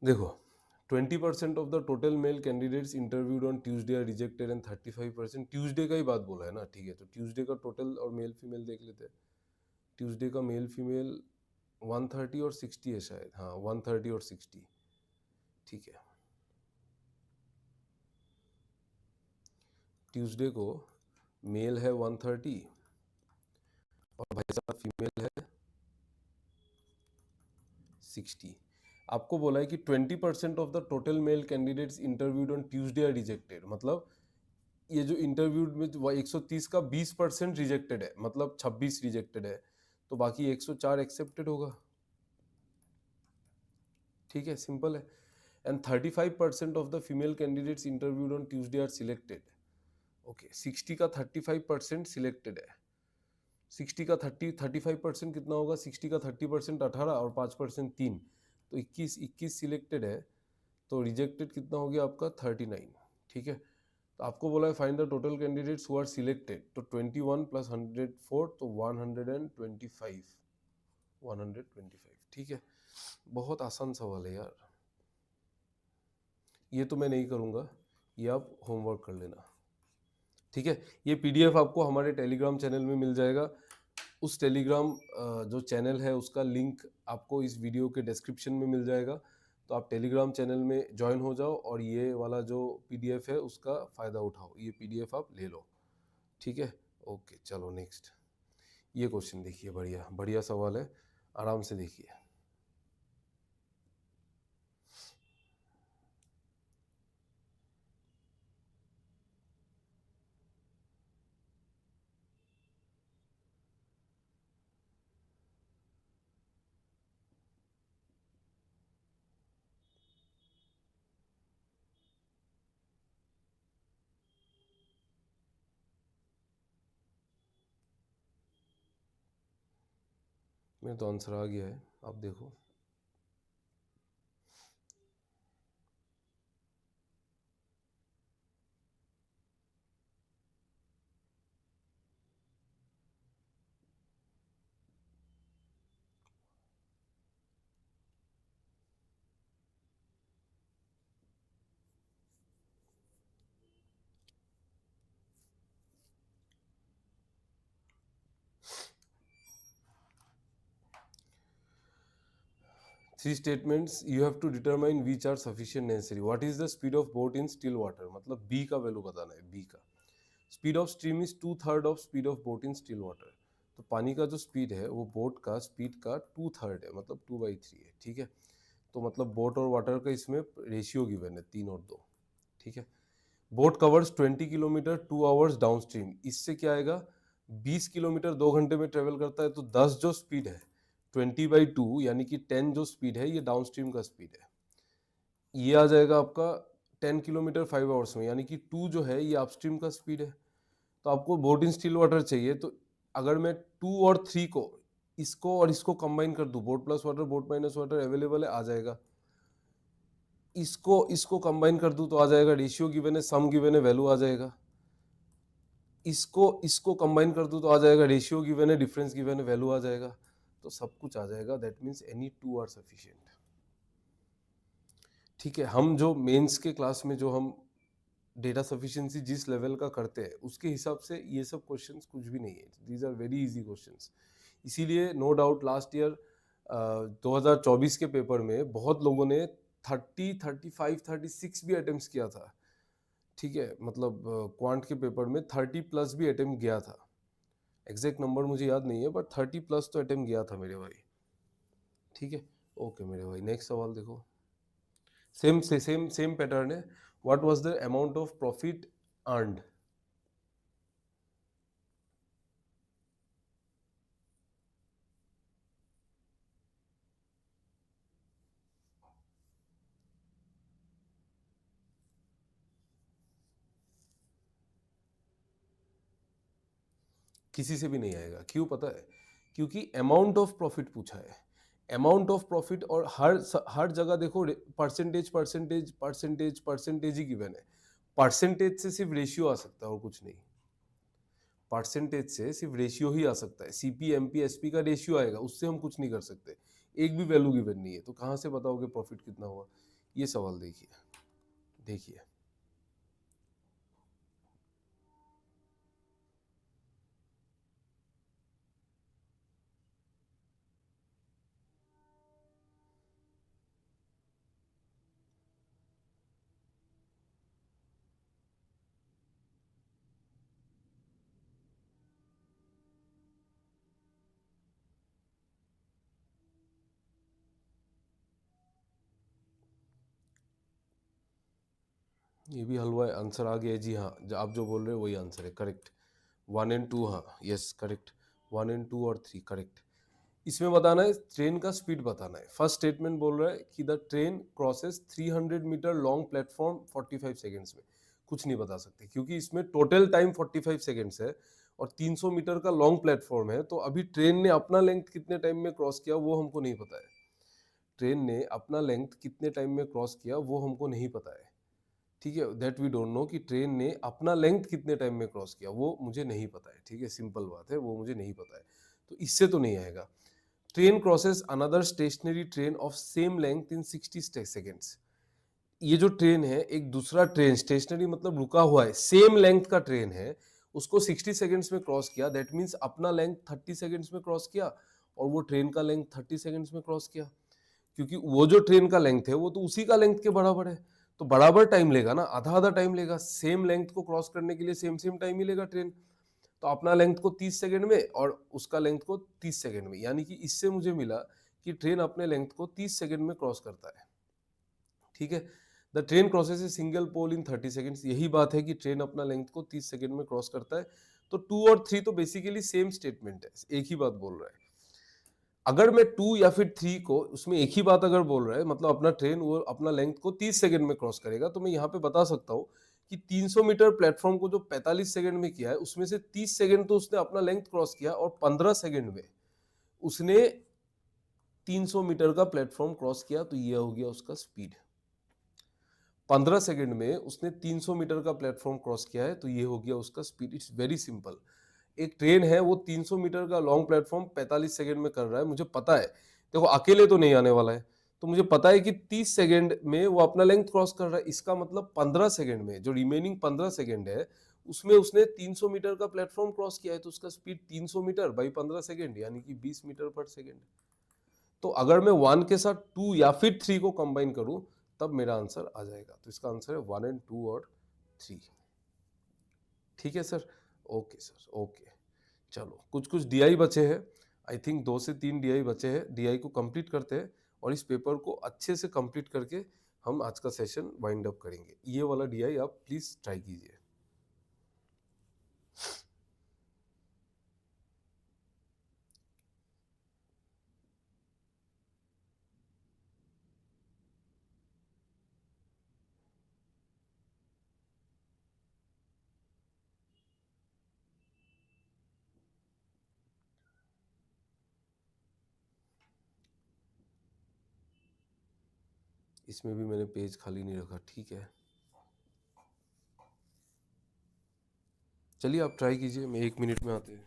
देखो 20% of the total male candidates interviewed on Tuesday are rejected and 35% Tuesday का ही बात बोला है ना, ठीक है, तो ट्यूसडे का टोटल और मेल फीमेल देख लेते हैं। ट्यूसडे का मेल फीमेल 130 और 60 है शायद, हाँ 130 और 60, ठीक है। ट्यूसडे को मेल है 130 और भाई साहब फीमेल है 60। आपको बोला है कि 20% of the total male candidates interviewed on Tuesday are rejected, मतलब ये जो इंटरव्यूड में 130 का 20% रिजेक्टेड है, मतलब 26 रिजेक्टेड है, तो बाकी 104 एक्सेप्टेड होगा, ठीक है, सिंपल है। And 35% of the female candidates interviewed on Tuesday are selected. Okay, 60 का 35% सिलेक्टेड है। 60 का 35% कितना होगा? 60 का 30% 18 और 5% 3, तो 21 सिलेक्टेड है, तो रिजेक्टेड कितना हो गया आपका? 39, ठीक है। तो आपको बोला है find the total candidates who are selected, तो 21 प्लस 104 तो 125, 125, ठीक है। बहुत आसान सवाल है यार, ये तो मैं नहीं करूँगा, ये आप होमवर्क कर लेना, ठीक है। ये पीडीएफ आपको हमारे टेलीग्राम चैनल में मिल जाएगा। उस टेलीग्राम जो चैनल है उसका लिंक आपको इस वीडियो के डिस्क्रिप्शन में मिल जाएगा, तो आप टेलीग्राम चैनल में ज्वाइन हो जाओ और ये वाला जो पीडीएफ है उसका फ़ायदा उठाओ, ये पीडीएफ आप ले लो, ठीक है। ओके, चलो नेक्स्ट। ये क्वेश्चन देखिए, बढ़िया बढ़िया सवाल है, आराम से देखिए। मेरा तो आंसर आ गया है, आप देखो। Three statements you have to determine which are sufficient necessary. What is the speed of boat in still water, मतलब बी का वैल्यू बताना है, बी का। Speed of stream is 2/3 of speed of boat in still water, तो पानी का जो स्पीड है वो बोट का स्पीड का 2/3 है, मतलब 2/3 है, ठीक है। तो मतलब बोट और वाटर का इसमें रेशियो गिवन है 3 और 2, ठीक है। Boat covers 20 kilometre 2 hours down stream, इससे क्या आएगा? 20 किलोमीटर 2 घंटे में ट्रेवल करता है, तो 10 जो स्पीड है 20/2 यानी कि 10 जो स्पीड है ये डाउन स्ट्रीम का स्पीड है, ये आ जाएगा आपका 10 किलोमीटर 5 आवर्स में, यानी कि 2 जो है ये अपस्ट्रीम का स्पीड है। तो आपको बोट इन स्टिल वाटर चाहिए, तो अगर मैं 2 और 3 को, इसको और इसको कंबाइन कर दूं, boat plus water boat minus water available है, आ जाएगा। इसको इसको कंबाइन कर दूं तो आ जाएगा, रेशियो गिवन है, सम गिवन है, वैल्यू आ जाएगा। इसको इसको कंबाइन कर दूं तो आ जाएगा, रेशियो गिवन है, डिफरेंस गिवन है, वैल्यू आ जाएगा, तो सब कुछ आ जाएगा। That means any two are sufficient, ठीक है। हम जो मेंस के क्लास में जो हम डेटा सफिशिएंसी जिस लेवल का करते हैं उसके हिसाब से ये सब क्वेश्चंस कुछ भी नहीं है, these are very easy questions. इसीलिए नो डाउट लास्ट ईयर 2024 के पेपर में बहुत लोगों ने 30, 35, 36 भी अटेम्प्ट किया था, ठीक है। मतलब क्वांट के पेपर में 30 प्लस भी अटेम्प्ट गया था, एग्जैक्ट नंबर मुझे याद नहीं है, बट 30 प्लस तो अटेम्प्ट गया था मेरे भाई, ठीक है। ओके मेरे भाई, नेक्स्ट सवाल देखो। सेम पैटर्न है। What was the amount of profit earned? किसी से भी नहीं आएगा, क्यों पता है? क्योंकि अमाउंट ऑफ प्रॉफिट पूछा है, अमाउंट ऑफ प्रॉफिट, और हर जगह देखो परसेंटेज परसेंटेज परसेंटेज परसेंटेज ही गिवन है। परसेंटेज से सिर्फ रेशियो आ सकता है और कुछ नहीं, परसेंटेज से सिर्फ रेशियो ही आ सकता है। सीपी एमपी एसपी का रेशियो आएगा, उससे हम कुछ नहीं कर सकते। एक भी वैल्यू गिवन नहीं है, तो कहाँ से बताओगे प्रॉफिट कितना हुआ? ये सवाल देखिए, देखिए ये भी हलवा है, आंसर आ गया जी। हाँ, आप जो बोल रहे हो वही आंसर है, करेक्ट। 1 and 2, हाँ यस करेक्ट। 1 and 2 और 3 करेक्ट। इसमें बताना है ट्रेन का स्पीड बताना है। फर्स्ट स्टेटमेंट बोल रहा है कि the train crosses 300 metre long platform 45 seconds में। कुछ नहीं बता सकते क्योंकि इसमें टोटल टाइम 45 सेकेंड्स है और 300 मीटर का लॉन्ग प्लेटफॉर्म है, तो अभी ट्रेन ने अपना लेंथ कितने टाइम में क्रॉस किया वो हमको नहीं पता है। ट्रेन ने अपना लेंथ कितने टाइम में क्रॉस किया वो हमको नहीं पता है, ठीक है, दैट वी डोंट नो कि ट्रेन ने अपना लेंथ कितने टाइम में क्रॉस किया वो मुझे नहीं पता है, ठीक है, सिंपल बात है, वो मुझे नहीं पता है, तो इससे तो नहीं आएगा। Train crosses another stationary train of same length in 60 seconds. ये जो ट्रेन है एक दूसरा ट्रेन, स्टेशनरी मतलब रुका हुआ है, सेम लेंथ का ट्रेन है, उसको 60 सेकेंड्स में क्रॉस किया, दैट मीन्स अपना लेंथ 30 सेकेंड्स में क्रॉस किया और वो ट्रेन का लेंथ 30 सेकेंड्स में क्रॉस किया, क्योंकि वो जो ट्रेन का लेंथ है वो तो उसी का लेंथ के बराबर है, तो बराबर टाइम लेगा ना, आधा आधा टाइम लेगा, सेम लेंथ को क्रॉस करने के लिए सेम सेम टाइम ही लेगा ट्रेन। तो अपना लेंथ को 30 सेकंड में और उसका लेंथ को 30 सेकंड में, यानी कि इससे मुझे मिला कि ट्रेन अपने लेंथ को 30 सेकंड में क्रॉस करता है, ठीक है। The train crosses a single pole in 30 seconds, यही बात है कि ट्रेन अपना लेंथ को 30 सेकंड में क्रॉस करता है। तो 2 और 3 तो बेसिकली सेम स्टेटमेंट है, एक ही बात बोल रहा है। अगर मैं 2 या फिर 3 को, उसमें एक ही बात अगर बोल रहा है, मतलब अपना ट्रेन वो अपना लेंथ को 30 सेकंड में क्रॉस करेगा, तो मैं यहाँ पे बता सकता हूँ कि 300 मीटर प्लेटफॉर्म को जो 45 सेकंड में किया है उसमें से 30 सेकंड तो उसने अपना लेंथ क्रॉस किया और 15 सेकंड में उसने 300 मीटर का प्लेटफॉर्म क्रॉस किया, तो यह हो गया उसका स्पीड। 15 सेकंड में उसने 300 मीटर का प्लेटफॉर्म क्रॉस किया है, तो ये हो गया उसका स्पीड। It's very simple. एक ट्रेन है वो 300 मीटर का लॉन्ग प्लेटफॉर्म 45 सेकंड में कर रहा है, मुझे पता है, देखो अकेले तो नहीं आने वाला है, तो मुझे पता है कि 30 सेकंड में वो अपना लेंथ क्रॉस कर रहा है, इसका मतलब 15 सेकंड में जो रिमेनिंग 15 सेकंड है उसमें उसने 300 मीटर का प्लेटफॉर्म क्रॉस किया है, तो उसका स्पीड 300 मीटर बाई 15 सेकंड यानी कि 20 मीटर पर सेकंड। तो अगर मैं 1 के साथ 2 या फिर 3 को कंबाइन करूं तब मेरा आंसर आ जाएगा, तो इसका आंसर है 1 and 2 और 3। ठीक है सर, ओके सर, ओके। चलो कुछ कुछ डीआई बचे हैं, आई थिंक 2 से 3 डीआई बचे हैं, डीआई को कंप्लीट करते हैं और इस पेपर को अच्छे से कंप्लीट करके हम आज का सेशन वाइंड अप करेंगे। ये वाला डीआई आप प्लीज ट्राई कीजिए। इसमें भी मैंने पेज खाली नहीं रखा, ठीक है। चलिए आप ट्राई कीजिए, मैं 1 मिनट में आते हैं।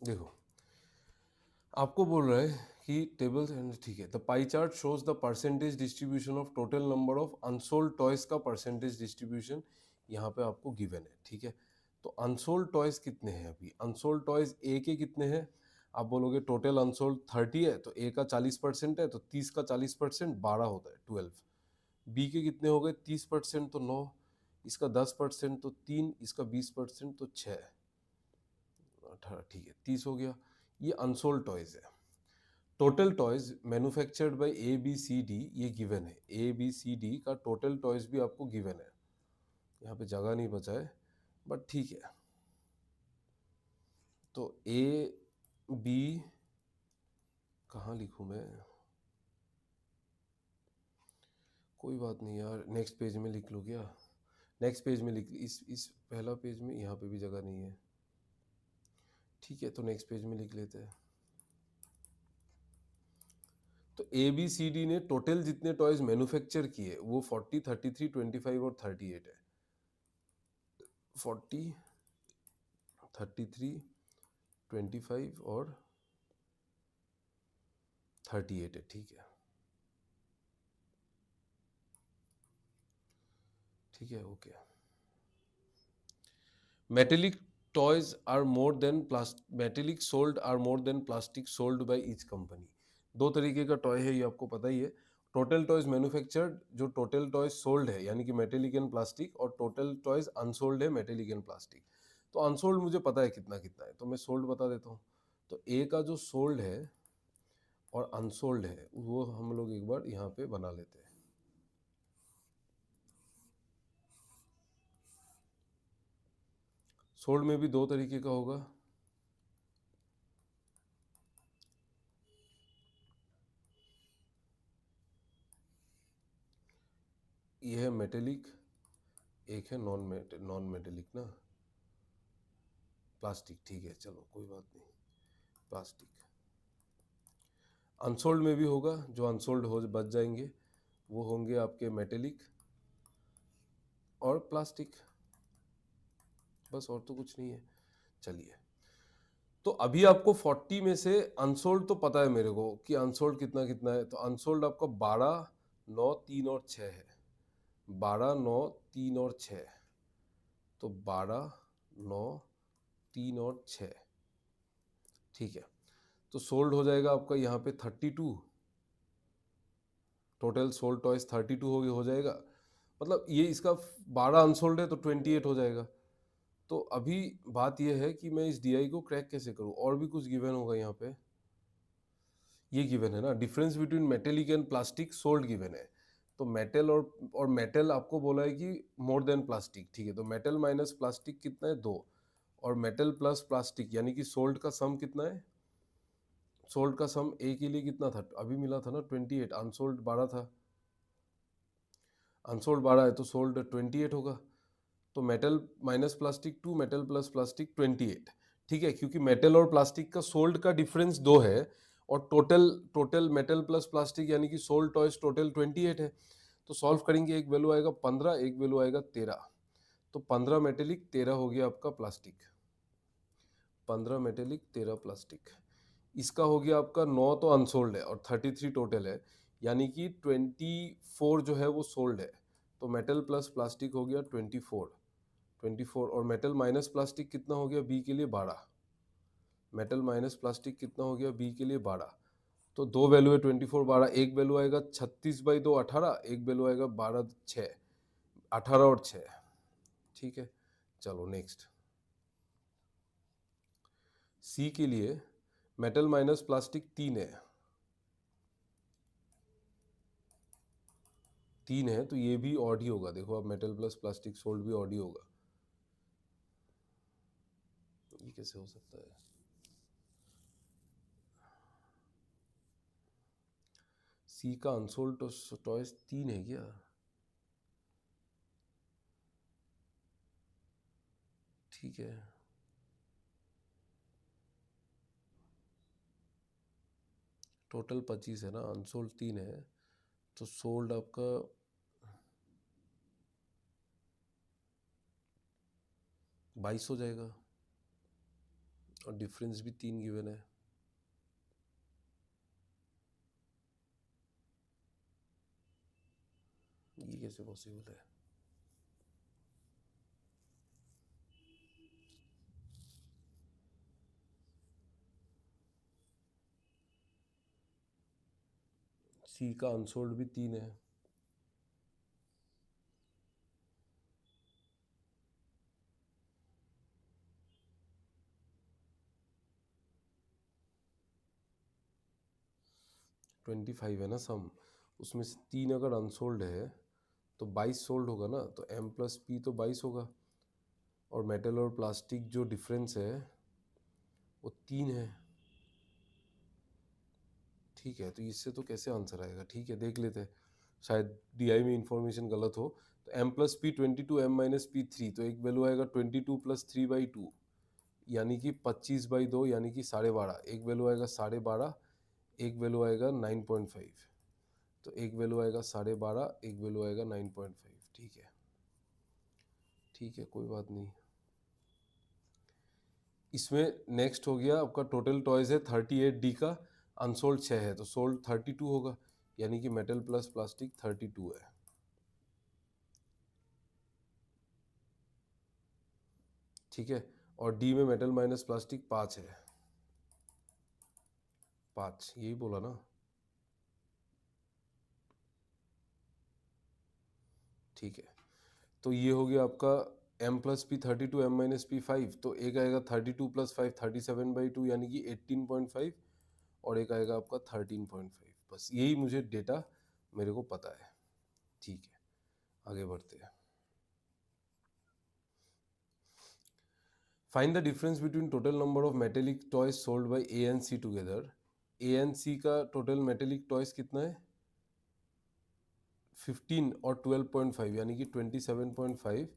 देखो आपको बोल रहा है कि टेबल्स एंड ठीक है, the pie chart shows the percentage distribution of total number of unsold toys का परसेंटेज डिस्ट्रीब्यूशन यहाँ पे आपको गिवन है, ठीक है। तो अनसोल्ड टॉयज कितने हैं अभी, अनसोल्ड टॉयज ए के कितने हैं, आप बोलोगे टोटल अनसोल्ड 30 है, तो ए का 40% है, तो 30 का 40% 12 होता है 12। बी के कितने हो गए 30%, तो 9, इसका 10% तो 3, इसका 20% तो 6, 18, ठीक है 30 हो गया। ये अनसोल्ड टॉयज है। Total toys manufactured by A B C D ये गिवन है, ए बी सी डी का टोटल टॉयज भी आपको गिवन है। यहाँ पे जगह नहीं बचा है बट ठीक है। तो ए बी कहाँ लिखूँ मैं, कोई बात नहीं यार, नेक्स्ट पेज में लिख लूँ क्या, नेक्स्ट पेज में लिख, इस पहला पेज में यहाँ पे भी जगह नहीं है, ठीक है तो नेक्स्ट पेज में लिख लेते हैं। तो ए बी सी डी ने टोटल जितने टॉयज मैन्युफैक्चर किए वो 40, 33, 25 और 38 है। 40, 33, 25 और 38 है, ठीक है, ठीक है okay. Metallic toys are more than plastic, metallic sold are more than plastic sold by each company. दो तरीके का टॉय है ये आपको पता ही है। टोटल टॉयज मैन्युफैक्चर्ड, जो टोटल टॉयज सोल्ड है यानी कि मेटेलिक एंड प्लास्टिक, और टोटल टॉयज अनसोल्ड है मेटेलिक एंड प्लास्टिक। तो अनसोल्ड मुझे पता है कितना कितना है, तो मैं सोल्ड बता देता हूँ। तो ए का जो सोल्ड है और अनसोल्ड है वो हम लोग एक बार यहाँ पे बना लेते हैं। सोल्ड में भी दो तरीके का होगा, ये है मेटेलिक, एक है नॉन मेटेलिक ना, प्लास्टिक, ठीक है चलो कोई बात नहीं, प्लास्टिक। अनसोल्ड में भी होगा, जो अनसोल्ड हो बच जाएंगे वो होंगे आपके मेटेलिक और प्लास्टिक, बस और तो कुछ नहीं है। चलिए, तो अभी आपको 40 में से अनसोल्ड तो पता है मेरे को कि अनसोल्ड कितना कितना है, तो अनसोल्ड आपका 12, 9, 3 और 6 है। 12, 9, 3 और 6, तो 12, 9, 3 और 6, ठीक है। तो सोल्ड हो जाएगा आपका यहाँ पे 32, टोटल सोल्ड टॉयज 32 हो जाएगा, मतलब ये इसका 12 अनसोल्ड है तो 28 हो जाएगा। तो अभी बात ये है कि मैं इस डीआई को क्रैक कैसे करूं, और भी कुछ गिवन होगा यहाँ पे, ये गिवन है ना, difference between metallic and plastic sold given है। तो मेटल और मेटल आपको बोला है कि मोर देन प्लास्टिक, ठीक है, तो मेटल माइनस प्लास्टिक कितना है 2, और मेटल प्लस प्लास्टिक यानी कि सोल्ड का सम कितना है, सोल्ड का सम ए के लिए कितना था अभी मिला था ना 28, अनसोल्ड 12 था, अनसोल्ड 12 है तो सोल्ड 28 होगा। तो metal minus plastic 2, metal plus plastic 28, ठीक है, क्योंकि मेटल और प्लास्टिक का सोल्ड का डिफरेंस 2 है, और total total metal plus plastic यानी कि सोल्ड टॉयज टोटल 28 है। तो सॉल्व करेंगे, एक वैल्यू आएगा 15, एक वैल्यू आएगा 13, तो 15 मेटेलिक 13 हो गया आपका प्लास्टिक, 15 मेटेलिक 13 प्लास्टिक। इसका हो गया आपका 9 तो अनसोल्ड है और 33 टोटल है, यानी कि 24 जो है वो सोल्ड है। तो मेटल प्लस प्लास्टिक हो गया 24, 24, और मेटल माइनस प्लास्टिक कितना हो गया बी के लिए 12, मेटल माइनस प्लास्टिक कितना हो गया बी के लिए 12। तो दो वैल्यू है 24, 12, एक वैल्यू आएगा 36/2 18, एक वैल्यू आएगा 12, 6, 18 और 6, ठीक है। चलो नेक्स्ट, सी के लिए मेटल माइनस प्लास्टिक 3 है, 3 है तो ये भी ऑड ही होगा, देखो अब मेटल प्लस प्लास्टिक सोल्ड भी ऑड ही होगा, ये कैसे हो सकता है, सी का अनसोल्ड टॉयज 3 है क्या, ठीक है, टोटल 25 है ना, अनसोल्ड 3 है, तो सोल्ड आपका 22 हो जाएगा, और डिफरेंस भी 3 गिवन है। ये कैसे पॉसिबल है? सी का अनसोल्ड भी 3 है। ट्वेंटी फाइव है ना सम, उसमें से 3 अगर अनसोल्ड है तो 22 सोल्ड होगा ना, तो एम प्लस पी तो 22 होगा। और मेटल और प्लास्टिक जो डिफरेंस है वो 3 है। ठीक है, तो इससे तो कैसे आंसर आएगा? ठीक है, देख लेते हैं, शायद डीआई में इंफॉर्मेशन गलत हो। तो M plus P 22, M minus P 3, तो एक वैल्यू आएगा 22 प्लस 3/2, यानी कि 25/2, यानी कि 12.5। एक वैल्यू आएगा 12.5, एक वैल्यू आएगा 9.5। तो एक वैल्यू आएगा 12.5, एक वैल्यू आएगा 9.5। ठीक है, ठीक है, कोई बात नहीं। इसमें नेक्स्ट हो गया आपका, टोटल टॉयज है 38D का, अनसोल्ड 6 है, तो सोल्ड 32 होगा, यानी कि मेटल प्लस प्लास्टिक 32 है। ठीक है, और डी में मेटल माइनस प्लास्टिक 5 है। 5 यही बोला ना? ठीक है, तो ये हो गया आपका M plus P 32, M minus P 5, तो एक आएगा 32 प्लस 5 37/2, यानी कि 18.5, और एक आएगा आपका 13.5। बस यही मुझे डेटा मेरे को पता है। ठीक है, आगे बढ़ते हैं। Find the difference between total number of metallic toys sold by A and C together. A and C का टोटल मेटेलिक टॉयज कितना है? 15 और 12.5, यानी कि 27.5।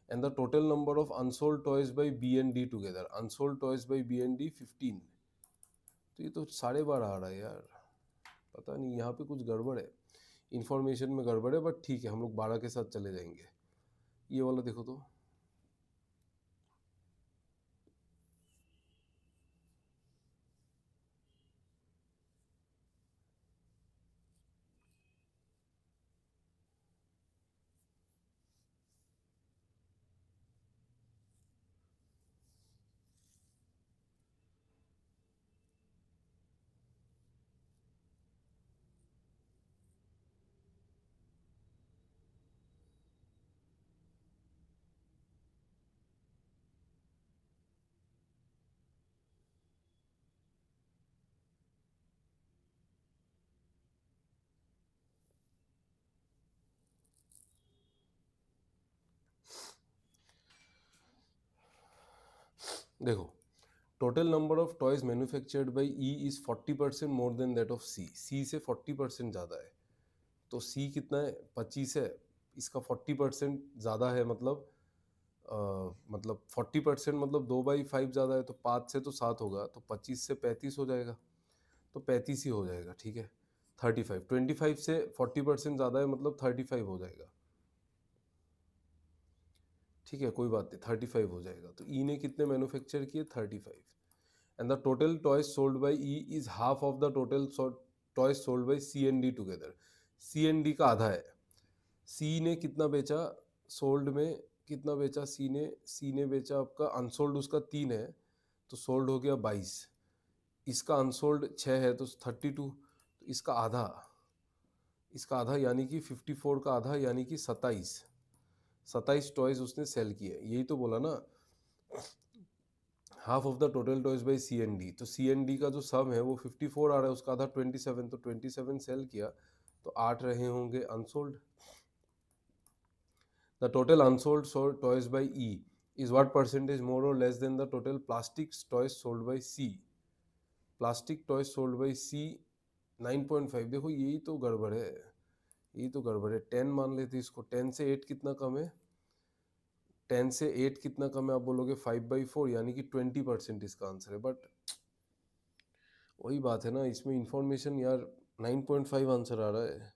And the total number of unsold toys by B and D together, unsold toys by B and D 15। तो ये तो 12.5 आ रहा है यार, पता नहीं यहाँ पे कुछ गड़बड़ है, इंफॉर्मेशन में गड़बड़ है, बट ठीक है, हम लोग 12 के साथ चले जाएंगे। ये वाला देखो तो, देखो, total number of toys manufactured by E is 40% more than that of C. C से 40% ज़्यादा है, तो सी कितना है? 25 है, इसका 40% ज़्यादा है, मतलब 40% मतलब 2/5 ज़्यादा है, तो 5 से तो 7 होगा, तो 25 से 35 हो जाएगा, तो 35 ही हो जाएगा। ठीक है, 35, 25 से 40% ज़्यादा है, मतलब 35 हो जाएगा। ठीक है, कोई बात नहीं, 35 हो जाएगा। तो ई ने कितने मैन्युफैक्चर किए? 35। And the total toys sold by E is half of the total toys sold by C and D together. C and D का आधा है। सी ने कितना बेचा? सोल्ड में कितना बेचा सी ने? सी ने बेचा आपका, अनसोल्ड उसका 3 है, तो सोल्ड हो गया 22। इसका अनसोल्ड 6 है, तो 32। तो इसका आधा यानी कि 54 का आधा, यानी कि 27 टॉयज उसने सेल किए। यही तो बोला ना, half of the total toys by C and D. तो सी एन डी का जो सम है वो 54 आ रहा है, उसका आधा 27, तो 27 सेल किया, तो 8 रहे होंगे unsold. The total unsold toys by E is what percentage more और less than the total plastic toys sold by C? Plastic toys sold by C 9.5। देखो यही तो गड़बड़ है, यही तो गड़बड़ है। 10 मान लेते इसको, 10 से 8 कितना कम है? 10 से 8 कितना कम है? आप बोलोगे 5/4, यानी कि 20% इसका आंसर है। बट वही बात है ना, इसमें इंफॉर्मेशन यार 9.5 आंसर आ रहा है,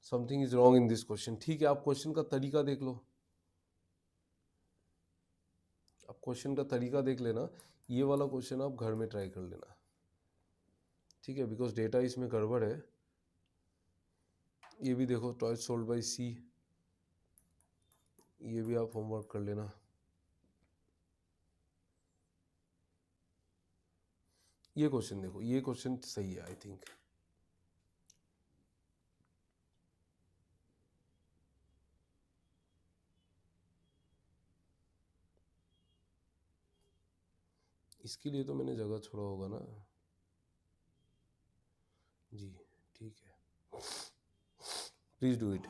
something is wrong in this question. ठीक है, आप क्वेश्चन का तरीका देख लो, आप क्वेश्चन का तरीका देख लेना। ये वाला क्वेश्चन आप घर में ट्राई कर लेना, ठीक है, बिकॉज डेटा इसमें गड़बड़ है। ये भी देखो, टॉयज सोल्ड बाय सी, ये भी आप होमवर्क कर लेना। ये क्वेश्चन देखो, ये क्वेश्चन सही है आई थिंक। इसके लिए तो मैंने जगह छोड़ा होगा ना जी, ठीक है, प्लीज डू इट।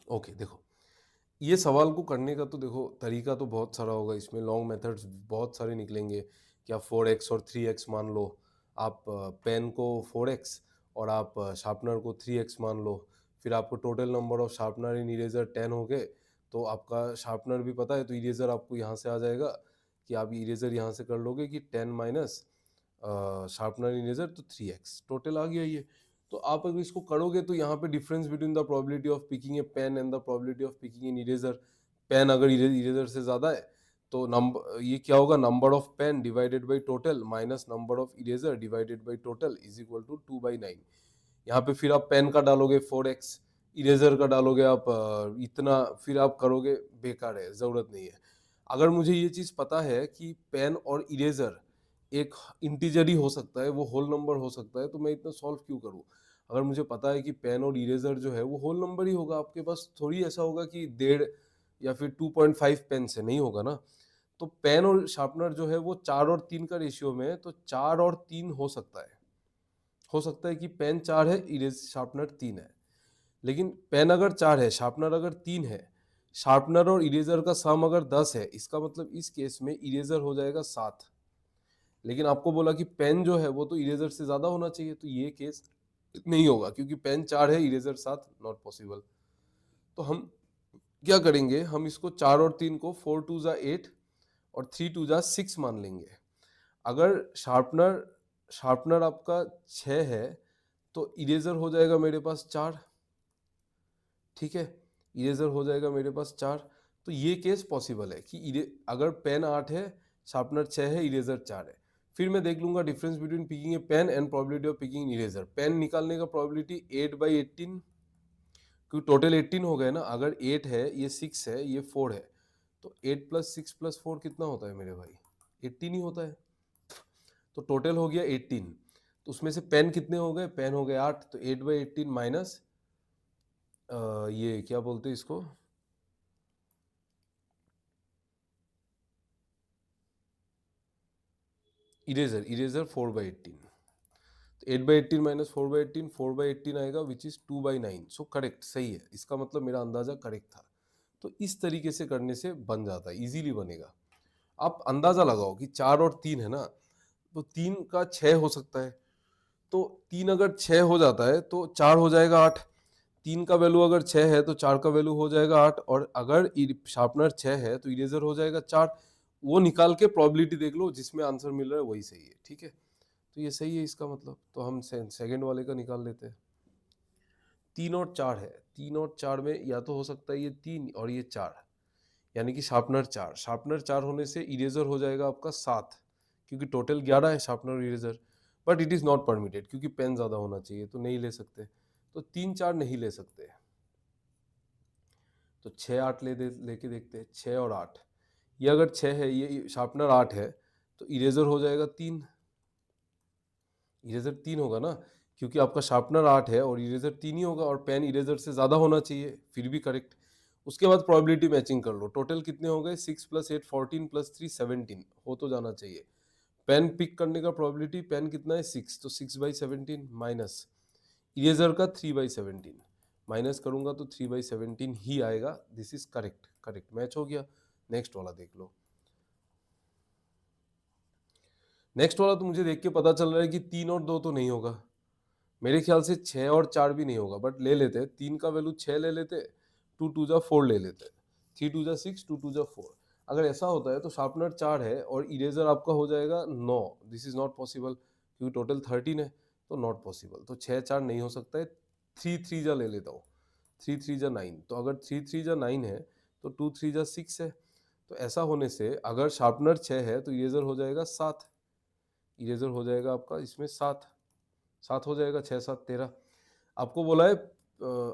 ओके देखो, ये सवाल को करने का तो देखो तरीका तो बहुत सारा होगा, इसमें लॉन्ग मेथड्स बहुत सारे निकलेंगे कि आप 4x और 3x मान लो, आप पेन को 4x और आप शार्पनर को 3x मान लो, फिर आपको total number of sharpener in eraser 10 हो गए, तो आपका शार्पनर भी पता है तो इरेजर आपको यहाँ से आ जाएगा कि आप इरेजर यहाँ से कर लोगे कि 10 माइनस शार्पनर इन इरेजर, तो 3x टोटल आ गया ये। तो आप अगर इसको करोगे तो यहाँ पे difference between the probability of picking a pen and the probability of picking an eraser, pen अगर इरेजर से ज्यादा है तो नंबर ये क्या होगा, number of pen divided by total minus number of eraser divided by total is equal to 2/9। यहाँ पे फिर आप पेन का डालोगे 4x, इरेजर का डालोगे आप इतना, फिर आप करोगे, बेकार है, जरूरत नहीं है। अगर मुझे ये चीज पता है कि पेन और इरेजर एक इंटीजर ही हो सकता है, वो होल नंबर हो सकता है, तो मैं इतना सॉल्व क्यों करूँ। अगर मुझे पता है कि पेन और इरेजर जो है वो होल नंबर ही होगा, आपके पास थोड़ी ऐसा होगा कि 1.5 या फिर 2.5 पेन से नहीं होगा ना। तो पेन और शार्पनर जो है वो 4 और 3 का रेशियो में है, तो 4 और 3 हो सकता है कि पेन 4 है, इरेज शार्पनर 3 है। लेकिन पेन अगर 4 है, शार्पनर अगर 3 है, शार्पनर और इरेजर का सम अगर 10 है, इसका मतलब इस केस में इरेजर हो जाएगा 7। लेकिन आपको बोला कि पेन जो है वो तो इरेजर से ज्यादा होना चाहिए, तो ये केस नहीं होगा क्योंकि पेन 4 है, इरेजर 7, नॉट पॉसिबल। तो हम क्या करेंगे, हम इसको 4 और 3 को 4 2 जा 8 और 3 2 जा 6 मान लेंगे। अगर शार्पनर शार्पनर आपका 6 है तो इरेजर हो जाएगा मेरे पास 4, ठीक है, इरेजर हो जाएगा मेरे पास 4। तो ये केस पॉसिबल है कि अगर पेन 8 है, शार्पनर 6 है, इरेजर 4 है। फिर मैं देख लूंगा difference between picking a pen and probability of picking eraser. Pen निकालने का प्रोबेबिलिटी 8/18, क्योंकि टोटल 18 हो गए ना, अगर 8 है, ये 6 है, ये 4 है, तो 8 + 6 + 4 कितना होता है मेरे भाई, 18 ही होता है। तो टोटल हो गया 18, तो उसमें से पेन कितने हो गए, पेन हो गए 8, तो 8/18 माइनस ये क्या बोलते हैं इसको, इरेजर, इरेजर 4/18, तो 8/18 माइनस 4/18, 4/18 आएगा विच इज 2/9। सो करेक्ट, सही है, इसका मतलब मेरा अंदाजा करेक्ट था। तो इस तरीके से करने से बन जाता है, इजीली बनेगा। आप अंदाजा लगाओ कि 4 और 3 है ना, तो 3 का 6 हो सकता है, तो 3 अगर 6 हो जाता है तो 4 हो जाएगा 8। 3 का वैल्यू अगर 6 है तो 4 का वैल्यू हो जाएगा 8, और अगर शार्पनर 6 है तो इरेजर हो जाएगा 4। वो निकाल के प्रोबेबिलिटी देख लो, जिसमें आंसर मिल रहा है वही सही है, ठीक है। तो ये सही है इसका मतलब, तो हम सेकंड वाले का निकाल लेते हैं। 3 और 4 है, 3 और 4 में या तो हो सकता है ये 3 और ये 4, यानी कि शार्पनर 4, शार्पनर 4 होने से इरेजर हो जाएगा आपका 7, क्योंकि टोटल 11 है शार्पनर और eraser. But it is not permitted, क्योंकि पेन ज़्यादा होना चाहिए, तो नहीं ले सकते। तो 3 4 नहीं ले सकते। तो 6 8 लेके देखते हैं, 6 और 8। ये अगर 6 है, ये शार्पनर 8 है, तो इरेजर हो जाएगा 3। इरेजर 3 होगा ना, क्योंकि आपका शार्पनर 8 है और इरेजर 3 ही होगा, और पेन इरेजर से ज़्यादा होना चाहिए, फिर भी करेक्ट। उसके बाद प्रोबेबिलिटी मैचिंग कर लो। टोटल कितने हो गए? 6 + 8 14 + 3 17 हो तो जाना चाहिए। पेन पिक करने का प्रोबेबिलिटी, पेन कितना है? 6, तो 6/17 माइनस इरेजर का 3/17, माइनस करूंगा तो 3/17 ही आएगा। This is correct, correct match हो गया। नेक्स्ट वाला देख लो। नेक्स्ट वाला तो मुझे देख के पता चल रहा है कि 3 और 2 तो नहीं होगा। मेरे ख्याल से 6 और 4 भी नहीं होगा, बट ले लेते हैं। 3 का वैल्यू 6 ले लेते, 2 2 जा 4 ले लेते, 3 2 जा 6, 2 2 जा 4। अगर ऐसा होता है तो शार्पनर 4 है और इरेजर आपका हो जाएगा 9। दिस इज नॉट पॉसिबल, क्योंकि टोटल 13 है, तो नॉट पॉसिबल। तो 6 4 नहीं हो सकता है। 3 3 जा ले लेता हूँ, 3 3 जा 9। तो अगर 3 3 जा 9 है, तो 2 3 जा 6 है। तो ऐसा होने से अगर शार्पनर 6 है तो इरेजर हो जाएगा 7। इरेजर हो जाएगा आपका इसमें 7। 7 हो जाएगा, 6 7 13। आपको बोला है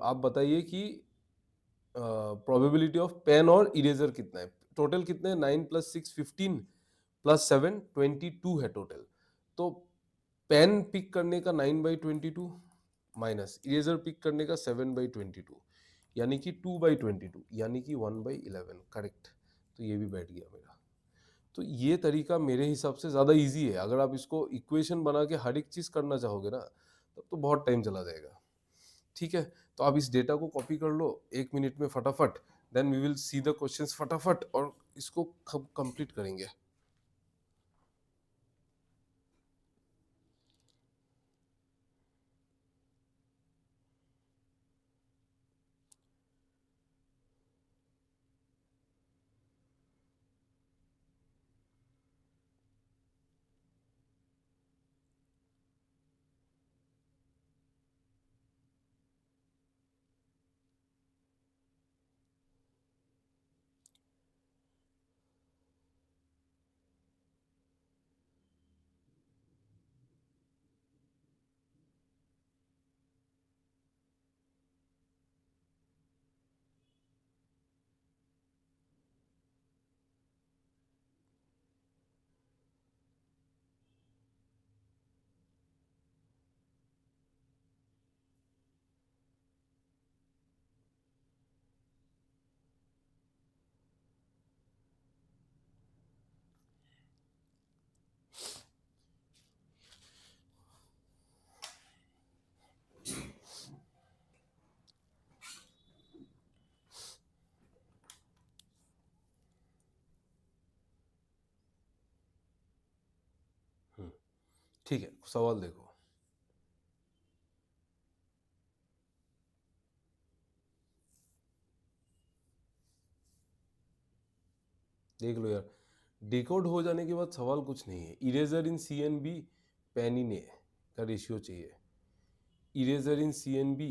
आप बताइए कि प्रोबेबिलिटी ऑफ पेन और इरेजर कितना है। टोटल कितने हैं? 9 + 6 15 + 7 22 है टोटल। तो पेन पिक करने का 9/22 माइनस इरेजर पिक करने का 7/22, यानी कि 2/22, यानी कि 1/11। करेक्ट। तो ये भी बैठ गया मेरा। तो ये तरीका मेरे हिसाब से ज़्यादा इजी है। अगर आप इसको इक्वेशन बना के हर एक चीज़ करना चाहोगे ना, तब तो बहुत टाइम चला जाएगा। ठीक है, तो आप इस डेटा को कॉपी कर लो 1 मिनट में फटाफट। Then we will see the questions फटाफट, और इसको कंप्लीट करेंगे। ठीक है, सवाल देखो। देख लो यार, डिकोड हो जाने के बाद सवाल कुछ नहीं है। Eraser in C and B, pen in A का रेशियो चाहिए। Eraser in C and B,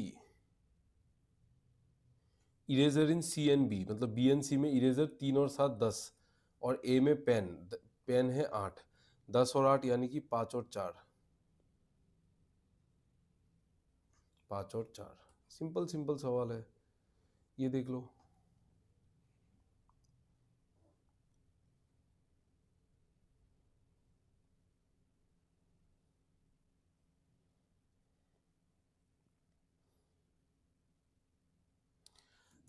eraser in C and B मतलब बी एन सी में इरेजर 3 और 7 10, और ए में पेन, पेन है 8। 10 और 8 यानी कि 5 और 4, 5 और 4। सिंपल सिंपल सवाल है, ये देख लो।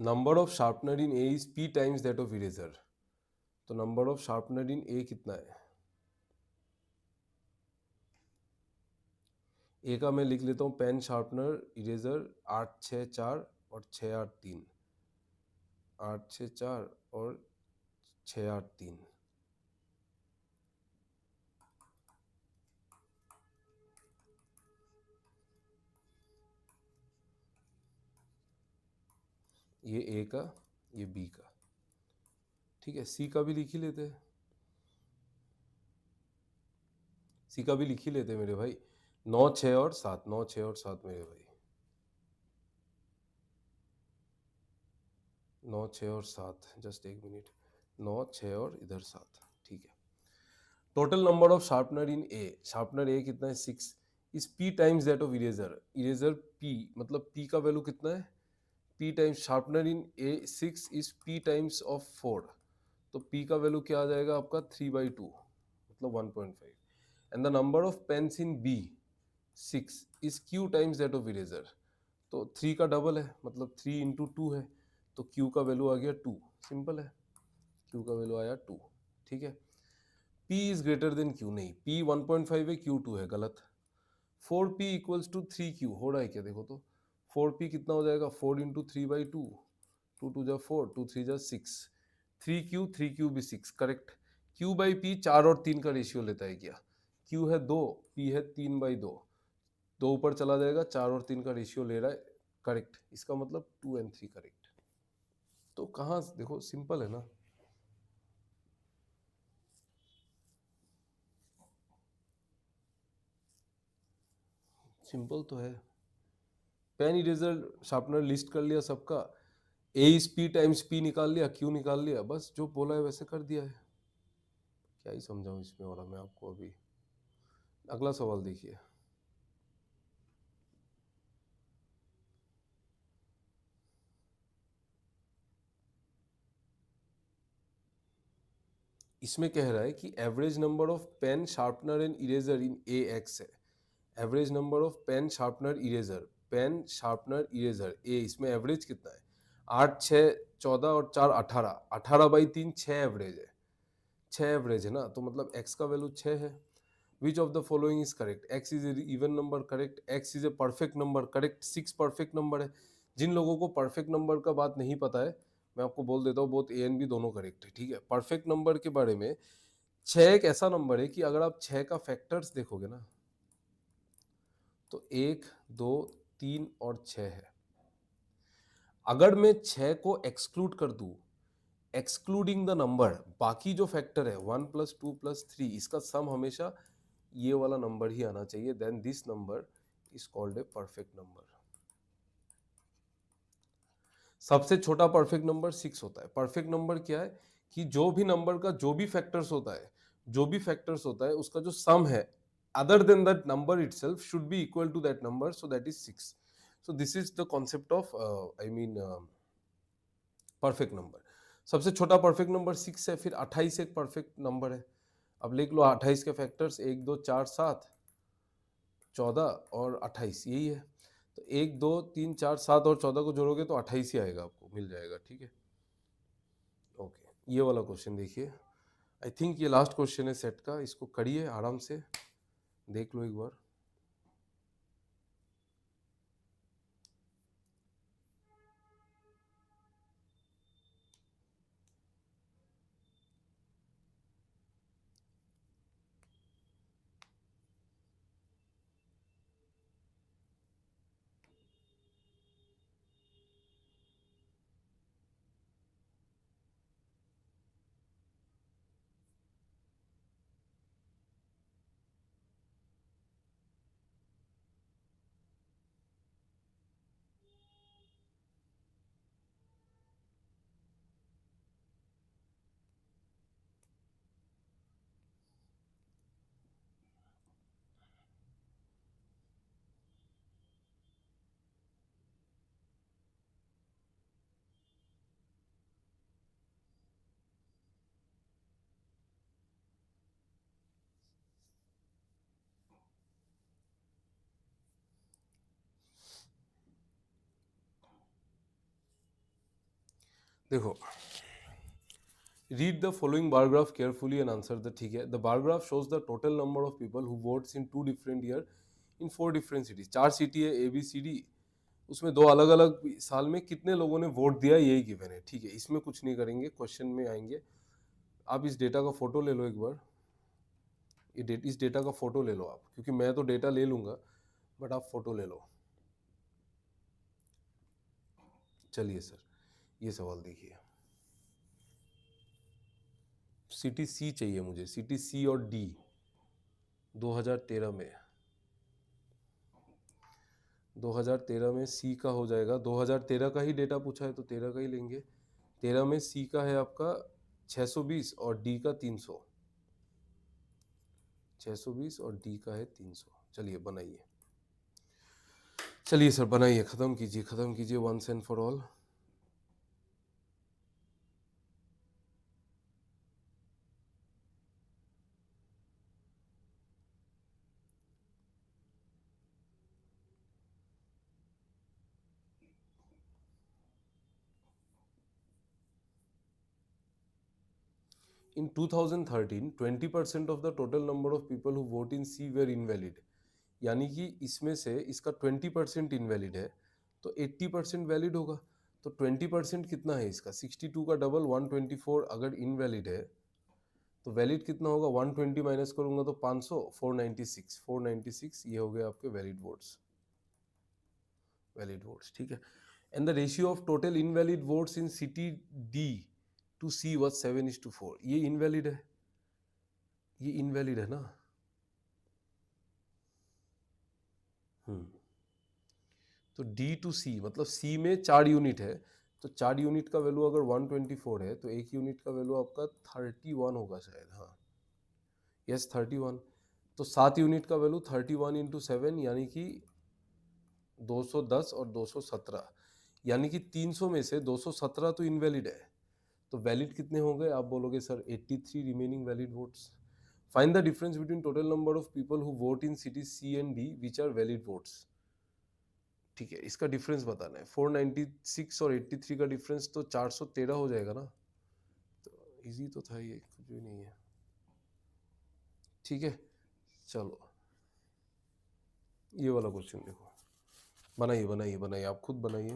Number of sharpener in A is P times that of eraser. तो number of sharpener in A कितना है? ए का मैं लिख लेता हूँ, पेन शार्पनर इरेजर 8 6 4 और 6 8 3, 8 6 4 और 6 8 3। ये ए का, ये बी का। ठीक है, सी का भी लिख ही लेते हैं, सी का भी लिख ही लेते हैं मेरे भाई। 9 6 और 7, 9 6 और 7 मेरे भाई, 9 6 और 7, जस्ट एक मिनट, 9 6 और इधर 7, ठीक है। Total number of sharpener in A, sharpener A कितना है 6, is P times that of eraser, eraser P, मतलब पी का वैल्यू कितना है, P times sharpener in A 6 is P times of 4, तो पी का वैल्यू क्या आ जाएगा आपका 3/2, मतलब 1.5। And the number of pens in B 6 is Q times that of eraser, तो 3 का डबल है, मतलब 3 इंटू 2 है, तो क्यू का वैल्यू आ गया 2, सिंपल है, क्यू का वैल्यू आया 2, ठीक है। P is greater then Q, नहीं, P 1.5 है, Q 2 है, गलत। 4P इक्वल्स टू 3Q हो रहा है क्या, देखो तो 4P कितना हो जाएगा, 4 इंटू 3/2, 2 2 जा 4, 2 3 जा 6, 3Q भी 6, करेक्ट। Q बाई P 4 और 3 का रेशियो लेता है क्या, Q है 2, P है 3/2, 2 ऊपर चला जाएगा, 4 और 3 का रेशियो ले रहा है, करेक्ट, इसका मतलब 2 and 3 करेक्ट। तो कहाँ देखो सिंपल है ना, सिंपल तो है। पेन इरेजर शार्पनर लिस्ट कर लिया सबका, ए इज पी टाइम्स पी निकाल लिया, क्यू निकाल लिया, बस जो बोला है वैसे कर दिया है, क्या ही समझाऊं इसमें और मैं आपको अभी। अगला सवाल देखिए, इसमें कह रहा है कि average number of pen sharpener and eraser in A x है, average number of pen sharpener eraser, pen sharpener eraser A, इसमें एवरेज कितना है, 8 6 14 और 4 18, 18/3 6 एवरेज है, 6 एवरेज है ना, तो मतलब x का वैल्यू 6 है। Which of the following is correct, x is even number, correct, x is a perfect number, correct, 6 perfect number है। जिन लोगों को परफेक्ट नंबर का बात नहीं पता है, मैं आपको बोल देता हूँ, बोथ ए एंड बी दोनों करेक्ट है, ठीक है। परफेक्ट नंबर के बारे में, 6 एक ऐसा नंबर है कि अगर आप 6 का फैक्टर्स देखोगे ना, तो 1 2 3 और 6 है। अगर मैं 6 को एक्सक्लूड कर दूं, एक्सक्लूडिंग द नंबर, बाकी जो फैक्टर है 1 + 2 + 3, इसका सम हमेशा ये वाला नंबर ही आना चाहिए, then this number is called a perfect number. सबसे छोटा परफेक्ट नंबर 6 होता है। परफेक्ट नंबर क्या है कि जो भी नंबर का जो भी फैक्टर्स होता है, जो भी फैक्टर्स होता है उसका जो सम है, other than that number itself should be equal to that number, so that is 6। So this is the concept of I mean perfect number. सबसे छोटा परफेक्ट नंबर 6 है, फिर 28 एक परफेक्ट नंबर है। अब लिख लो 28 के फैक्टर्स, 1 2 4 7 14 और 28, यही है। तो 1 2 3 4 7 और 14 को जोड़ोगे तो 28 ही आएगा, आपको मिल जाएगा, ठीक है। ओके, ये वाला क्वेश्चन देखिए, आई थिंक ये लास्ट क्वेश्चन है सेट का, इसको करिए आराम से, देख लो एक बार। देखो, read the following bar graph carefully and answer the, ठीक है। The bar graph shows the total number of people who votes in 2 different year in 4 different cities. 4 city है ABCD, उसमें 2 अलग अलग साल में कितने लोगों ने वोट दिया, यही गिवन है, ठीक है। इसमें कुछ नहीं करेंगे, क्वेश्चन में आएंगे। आप इस डेटा का फोटो ले लो एक बार, इस डेटा का फोटो ले लो आप, क्योंकि मैं तो डेटा ले लूंगा, बट आप फोटो ले लो। चलिए सर, ये सवाल देखिए, सिटी सी चाहिए मुझे, सिटी सी और डी 2013 में, 2013 में सी का हो जाएगा, 2013 का ही डेटा पूछा है तो 13 का ही लेंगे। 13 में सी का है आपका 620 और डी का 300, 620 और डी का है 300। चलिए बनाइए, चलिए सर बनाइए, खत्म कीजिए once and for all. In 2013, 20% of the total number of people who vote in C were invalid। यानी कि इसमें से इसका 20% इनवैलिड है, तो 80% वैलिड होगा। तो 20% कितना है इसका? 62 का डबल 124 अगर इनवैलिड है तो वैलिड कितना होगा? 120 माइनस करूंगा तो 500, 496, 496 ये हो गए आपके वैलिड वोट्स, वैलिड वोट्स, ठीक है। And the ratio of total invalid votes in city D to C was 7:4। ये इनवैलिड है, ये इनवैलिड है ना। हम्म, तो डी टू सी मतलब सी में 4 यूनिट है, तो 4 यूनिट का वैल्यू अगर 124 है तो 1 यूनिट का वैल्यू आपका 31 होगा शायद, हाँ यस 31। तो 7 यूनिट का वैल्यू 31 इंटू 7 यानी कि 210 और 217, यानी कि 300 में से 217 तो इनवैलिड है। तो वैलिड कितने हो गए आप बोलोगे sir? 83 remaining valid votes. Find the difference between total number of people who vote in city C and D which are valid votes. ठीक है, इसका डिफरेंस बताना है। 496 और 83 का डिफरेंस तो 413 हो जाएगा ना। तो इजी तो था ये, कुछ भी नहीं है। ठीक है, चलो ये वाला क्वेश्चन देखो, बनाइए बनाइए बनाइए, आप खुद बनाइए।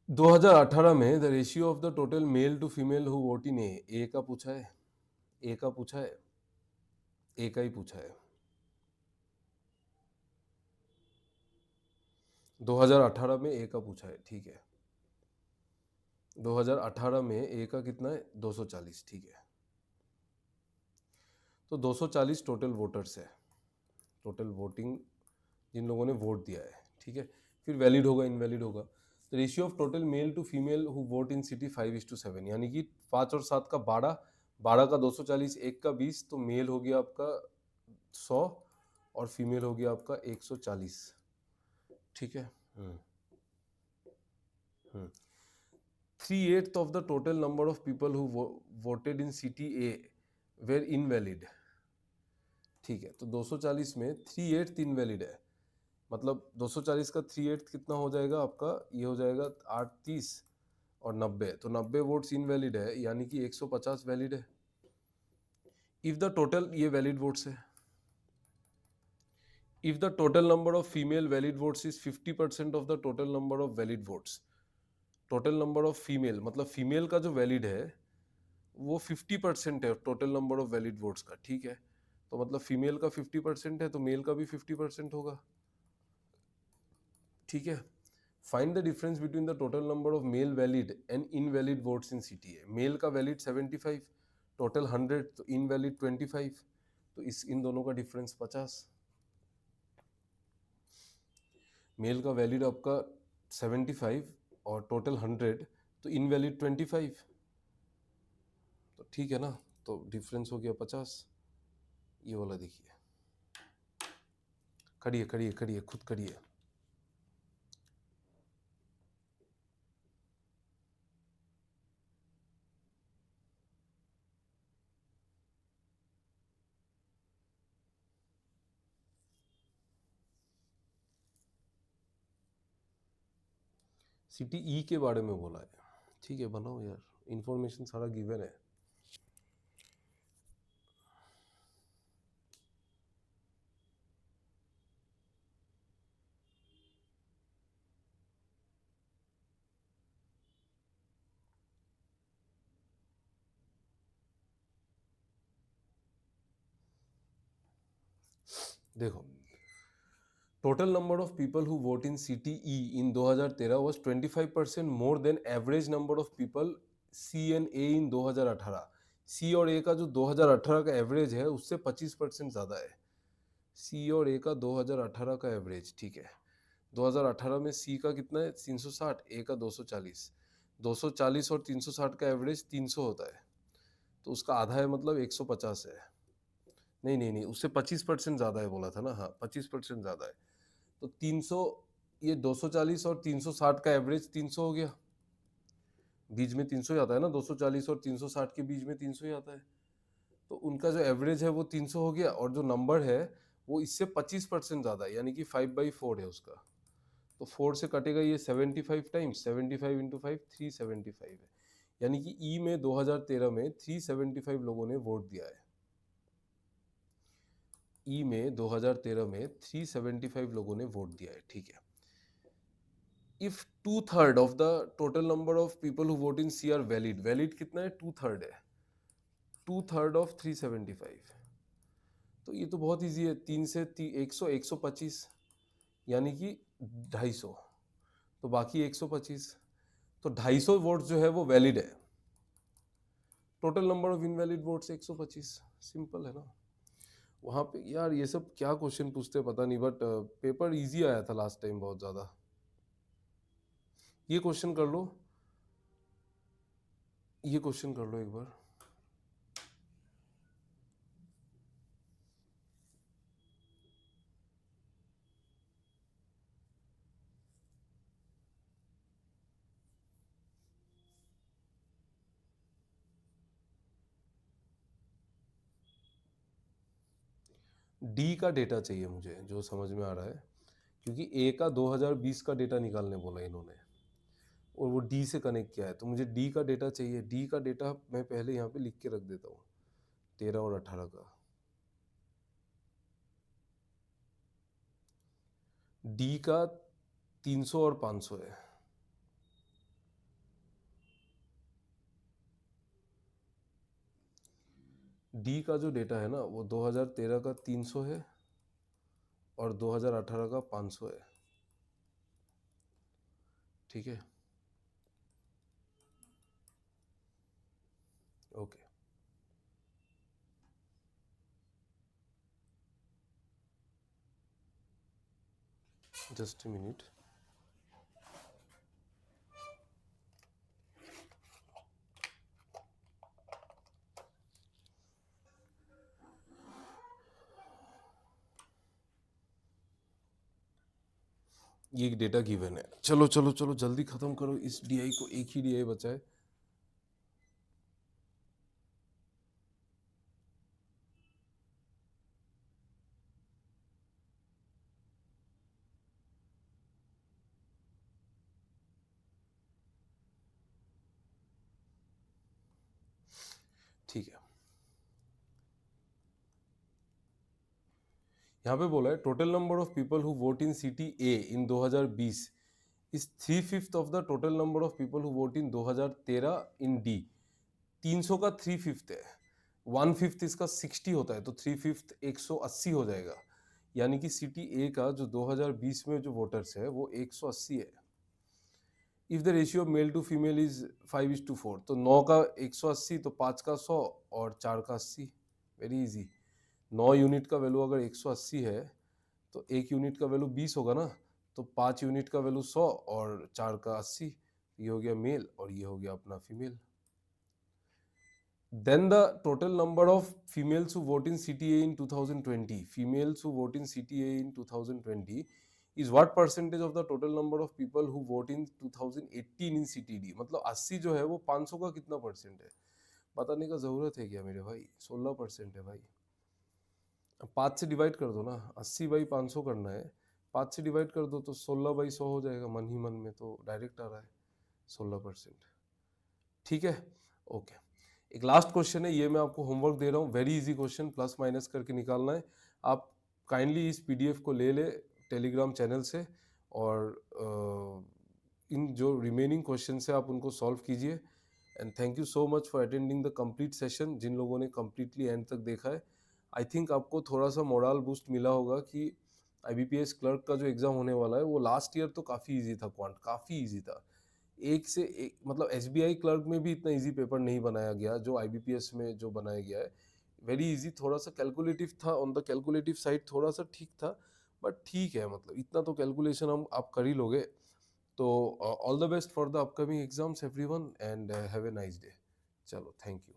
दो 2018 में the ratio of the total male to female who vote in A का पूछा है, ए का पूछा है, ए का ही पूछा है। 2018 में ए का पूछा है, ठीक है। 2018 में ए का कितना है? 240, ठीक है। तो 240 टोटल वोटर्स है, टोटल वोटिंग जिन लोगों ने वोट दिया है, ठीक है। फिर वैलिड होगा, इनवैलिड होगा। तो ratio of total male to female who vote in city 5:7, यानी कि 5 और 7 का 12, 12 का 240, 1 का 20, तो मेल हो गया आपका 100 और फीमेल हो गया आपका 140, ठीक है। 3/8 of the total number of people who voted in city A were invalid, ठीक है। तो 240 में 3/8 इनवैलिड है, मतलब 240 का 3/8 कितना हो जाएगा आपका? ये हो जाएगा 8, 30 और 90, तो 90 वोट्स इनवैलिड है, यानी कि 150 वैलिड है। इफ द टोटल, ये वैलिड वोट्स है, if the total number of female valid votes is 50% of the total number of valid votes. Total number of female मतलब फीमेल का जो वैलिड है वो 50% है total number of valid votes का, ठीक है। तो मतलब फीमेल का 50% है तो मेल का भी 50% होगा, ठीक है। Find the difference between the total number of male valid and invalid votes in city है। मेल का वैलिड 75, टोटल 100, तो इनवैलिड 25, तो इन दोनों का डिफरेंस 50। मेल का वैलिड आपका 75 और टोटल 100, तो इनवैलिड 25, तो ठीक है ना। तो डिफरेंस हो गया 50। ये वाला देखिए, करिए करिए करिए, खुद करिए। सिटी ई के बारे में बोला है, ठीक है बनाओ यार, इंफॉर्मेशन सारा गिवन है। देखो, total number of people who vote in CTE in 2013 was 25% more than average number of people C and A in 2018. C और A का जो 2018 का एवरेज है उससे 25% ज़्यादा है। C और A का 2018 का एवरेज, ठीक है। 2018 में C का कितना है 360, A का 240। 240 और 360 का एवरेज 300 होता है, तो उसका आधा है मतलब 150 है। नहीं नहीं नहीं, उससे 25% ज़्यादा है बोला था ना, हाँ 25% ज़्यादा है। तो 300, ये 240 और 360 का एवरेज 300 हो गया। बीच में 300 ही आता है ना, 240 और 360 के बीच में 300 ही आता है। तो उनका जो एवरेज है वो 300 हो गया, और जो नंबर है वो इससे 25% ज़्यादा है, यानी कि 5/4 है उसका। तो 4 से कटेगा ये 75 टाइम्स, 75 इंटू 5 375 है। यानी कि ई में 2013 में 375 लोगों ने वोट दिया है। ई में 2013 में 375 लोगों ने वोट दिया है, ठीक है। If 2/3 of the total number of people who vote in C are valid, valid कितना है 2/3 है, 2/3 of 375। तो ये तो बहुत इजी है, 3 से 100 125, यानी कि 250, तो बाकी 125, तो 250 वोट जो है वो वैलिड है। Total number of invalid votes 125, simple है ना। वहाँ पे यार ये सब क्या क्वेश्चन पूछते हैं पता नहीं, बट पेपर इजी आया था लास्ट टाइम बहुत ज़्यादा। ये क्वेश्चन कर लो, ये क्वेश्चन कर लो एक बार। डी का डेटा चाहिए मुझे, जो समझ में आ रहा है, क्योंकि ए का 2020 का डेटा निकालने बोला इन्होंने, और वो डी से कनेक्ट किया है, तो मुझे डी का डेटा चाहिए। डी का डेटा मैं पहले यहाँ पे लिख के रख देता हूँ, 13 और 18 का। डी का 300 और 500 है। डी का जो डेटा है ना वो 2013 का 300 है और 2018 का 500 है, ठीक है। Okay, just a minute. ये एक डेटा गिवन है, चलो चलो चलो जल्दी खत्म करो इस डीआई को, एक ही डीआई बचा है। ठीक है, यहाँ पे बोला है total number of people who vote in city A in 2020 is 3/5 of the total number of people who vote in 2013 in D. 300 का 3/5 है, 1/5 इसका 60 होता है, तो 3/5 180 हो जाएगा। यानी कि सिटी ए का जो 2020 में जो वोटर्स है वो 180 है। If the ratio male to female is 5:4, तो 9 का 180, तो 5 का 100 और 4 का 80। Very easy. 9 यूनिट का वैल्यू अगर 180 है तो 1 यूनिट का वैल्यू 20 होगा ना, तो 5 यूनिट का वैल्यू 100 और 4 का 80। ये हो गया मेल और ये हो गया अपना female. Then the total number of females who vote in CTA in 2020, females who vote in CTA in 2020 is what percentage of the total number of people who vote in 2018 in CTD? मतलब 80 जो है वो 500 का कितना percent है, बताने का जरूरत है क्या मेरे भाई? 16% है भाई। अब 5 से डिवाइड कर दो ना, 80/500 करना है, 5 से डिवाइड कर दो तो 16/100 हो जाएगा, मन ही मन में तो डायरेक्ट आ रहा है 16%। ठीक है, ओके। एक लास्ट क्वेश्चन है, ये मैं आपको होमवर्क दे रहा हूँ, very easy question, plus minus करके निकालना है। आप काइंडली इस पीडीएफ को ले ले टेलीग्राम चैनल से, और इन जो रिमेनिंग क्वेश्चन है आप उनको सॉल्व कीजिए। And thank you so much for attending the complete session, जिन लोगों ने कंप्लीटली एंड तक देखा है। आई थिंक आपको थोड़ा सा मोरल बूस्ट मिला होगा कि आईबीपीएस क्लर्क का जो एग्जाम होने वाला है वो लास्ट ईयर तो काफी इजी था, क्वांट काफी इजी था। एक से एक मतलब एसबीआई क्लर्क में भी इतना इजी पेपर नहीं बनाया गया जो आईबीपीएस में जो बनाया गया है। वेरी इजी, थोड़ा सा कैलकुलेटिव था, ऑन द कैलकुलेटिव साइड थोड़ा सा ठीक था, बट ठीक है, मतलब इतना तो कैलकुलेशन हम आप कर ही लोगे। तो all the best for the upcoming exams everyone, and have a nice day. चलो, थैंक यू।